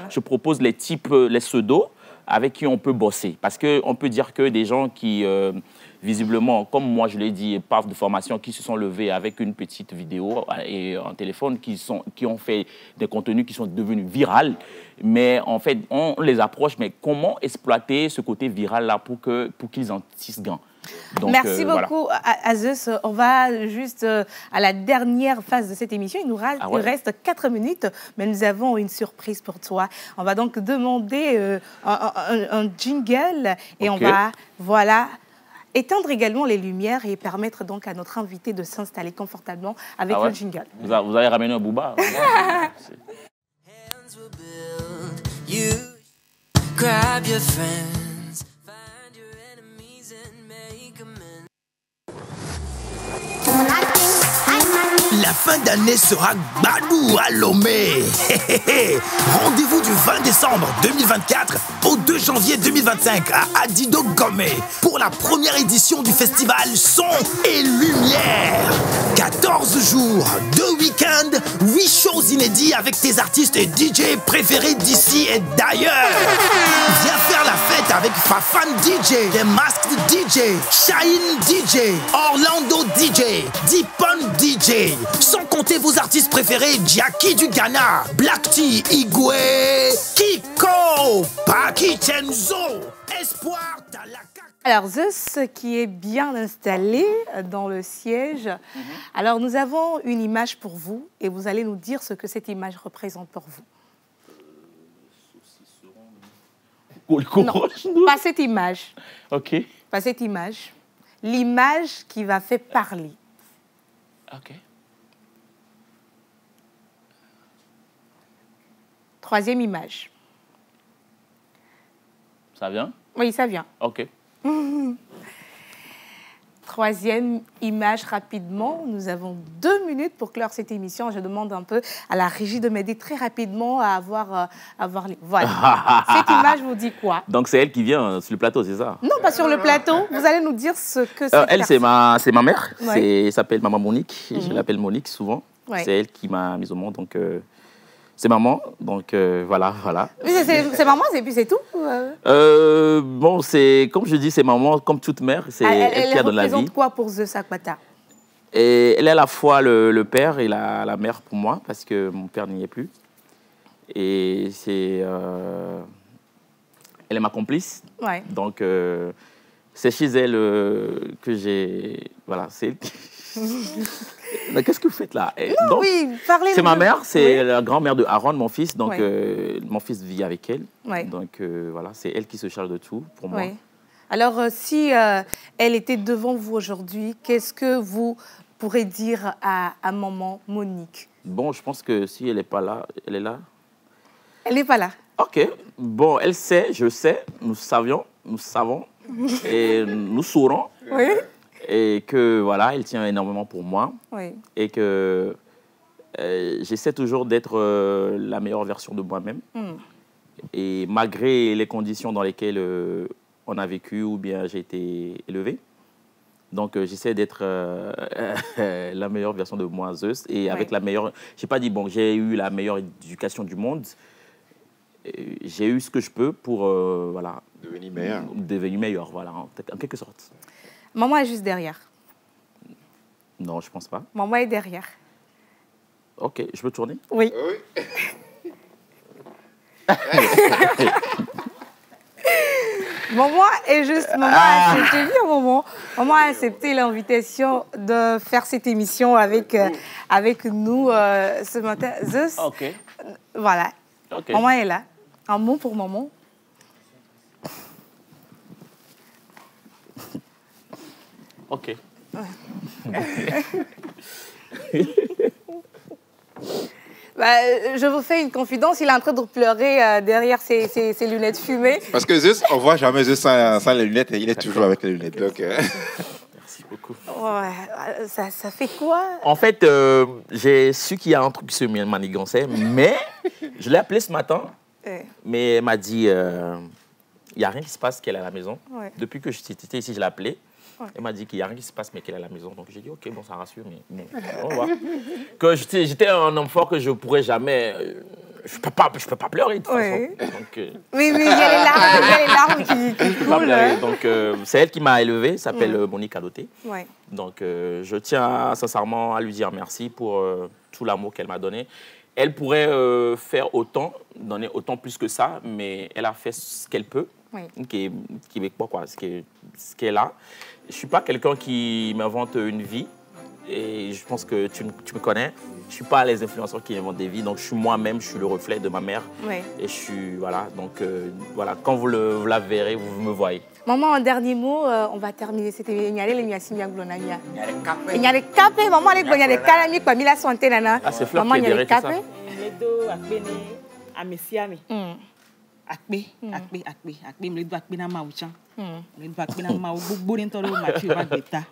Je propose les pseudos avec qui on peut bosser. Parce qu'on peut dire que des gens qui, visiblement, comme moi je l'ai dit, par de formation, qui se sont levés avec une petite vidéo et un téléphone, qui ont fait des contenus qui sont devenus viraux. Mais en fait, on les approche, mais comment exploiter ce côté viral-là pour qu'ils en tissent gain? Donc, merci beaucoup, Zeus. On va juste à la dernière phase de cette émission. Il nous reste 4 minutes, mais nous avons une surprise pour toi. On va donc demander un jingle et on va, voilà, éteindre également les lumières et permettre donc à notre invité de s'installer confortablement avec le jingle. Vous avez ramené un booba. Grab your friends. La fin d'année sera Gbadou à Lomé. Rendez-vous du 20 décembre 2024 au 2 janvier 2025 à Adido Gomé pour la première édition du festival Son et Lumière. 14 jours, 2 week-ends, 8 shows inédits avec tes artistes et DJ préférés d'ici et d'ailleurs. Viens faire la fête avec Fafan DJ, The Masked DJ, Shine DJ, Orlando DJ, Deepon DJ. Sans compter vos artistes préférés, Jackie du Ghana, Black T, Igwe, Kiko, Paki Chenzo, Espoir, Talaka. Alors, Zeus qui est bien installé dans le siège. Alors, nous avons une image pour vous et vous allez nous dire ce que cette image représente pour vous. Non, pas cette image. OK. Pas cette image. L'image qui va faire parler. OK. Troisième image. Ça vient? Oui, ça vient. OK. Troisième image rapidement. Nous avons 2 minutes pour clore cette émission. Je demande un peu à la régie de m'aider très rapidement à avoir les... Voilà. Cette image vous dit quoi? Donc c'est elle qui vient sur le plateau, c'est ça? Non, pas sur le plateau. Vous allez nous dire ce que c'est. Elle, c'est ma mère. Ouais. Elle s'appelle Maman Monique. Je l'appelle Monique souvent. Ouais. C'est elle qui m'a mise au monde. Donc c'est maman. Donc voilà. Oui, c'est maman, et puis c'est tout. Bon, c'est comme je dis, c'est maman, comme toute mère. C'est elle qui a donné la vie. Elle représente quoi pour Zeus Akpata? Et elle est à la fois le père et la mère pour moi, parce que mon père n'y est plus. Et c'est... elle est ma complice. Ouais. Donc, c'est chez elle que j'ai... Voilà, c'est... Mais qu'est-ce que vous faites là? Non, donc, oui, parlez. C'est ma mère, c'est la grand-mère de Aaron, mon fils. Donc, mon fils vit avec elle. Ouais. Donc, voilà, c'est elle qui se charge de tout pour moi. Alors, si elle était devant vous aujourd'hui, qu'est-ce que vous pourrez dire à maman Monique? Bon, je pense que si elle n'est pas là, elle est là? Elle n'est pas là. OK. Bon, elle sait, je sais, nous savons, et nous saurons. Oui. Et que, voilà, elle tient énormément pour moi. Oui. Et que j'essaie toujours d'être la meilleure version de moi-même. Et malgré les conditions dans lesquelles on a vécu ou bien j'ai été élevé. Donc, j'essaie d'être la meilleure version de moi, Zeus. Et avec la meilleure... Je n'ai pas dit, bon, j'ai eu la meilleure éducation du monde. J'ai eu ce que je peux pour, voilà... Devenir meilleur. Devenir meilleur, voilà, en quelque sorte. Maman est juste derrière. Non, je ne pense pas. Maman est derrière. OK, je peux tourner? Oui. Maman est juste... Maman a accepté, Maman a accepté l'invitation de faire cette émission avec nous ce matin. Zeus, OK. Voilà. Okay. Maman est là. Un mot pour maman. OK. Je vous fais une confidence, il est en train de pleurer derrière ses lunettes fumées. Parce que Zeus, on ne voit jamais Zeus sans les lunettes, et il est toujours avec les lunettes. Donc, Merci beaucoup. Ouais, ça fait quoi? En fait, j'ai su qu'il y a un truc qui se manigançait, mais je l'ai appelé ce matin, mais elle m'a dit, il n'y a rien qui se passe qu'elle est à la maison. Ouais. Depuis que j'étais ici, je l'ai appelée. Elle m'a dit qu'il n'y a rien qui se passe, mais qu'elle est à la maison. Donc j'ai dit, OK, bon, ça rassure, mais bon, on va. Que j'étais un homme fort que je ne pourrais jamais je peux pas pleurer de toute façon. Donc, oui, il y a les larmes qui coulent. Donc, c'est elle qui m'a élevé, s'appelle Monique Aloté. Ouais. Donc, je tiens sincèrement à lui dire merci pour tout l'amour qu'elle m'a donné. Elle pourrait faire autant, donner autant plus que ça, mais elle a fait ce qu'elle peut, qui est québécois, quoi, ce qui est là. Je ne suis pas quelqu'un qui m'invente une vie. Et je pense que tu me connais. Je ne suis pas les influenceurs qui inventent des vies. Donc, je suis moi-même, je suis le reflet de ma mère. Et je suis, voilà. Donc, voilà, quand vous la verrez, vous me voyez. Maman, un dernier mot, on va terminer. C'était Niale, le Niasimia Glonania. Niale Capé, maman, les Glonania, les Kalami, quoi, Mila Santé, Nana. Ah, c'est Fleur qui est derrière tout ça. Les deux, à Messiami. Akbe mle do akbe na mauchan mle do akbe na mau gbogbo ntoro ma fi wa beta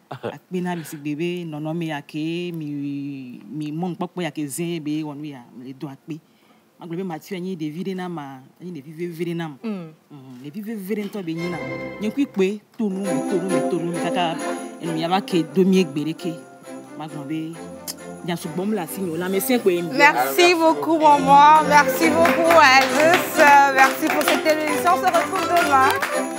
akbe na bisik bebe nono me yake mi mon popo yake zen be wonu ya mle do akbe maglobe Mathieu anyi de vide na ma anyi de vivre na le vivre nto be nyina nyeku ipe tonu kaka enu ya ba ke domi egbere ke maglobe. Merci beaucoup, maman. Merci beaucoup, Alice. Merci pour cette émission. On se retrouve demain.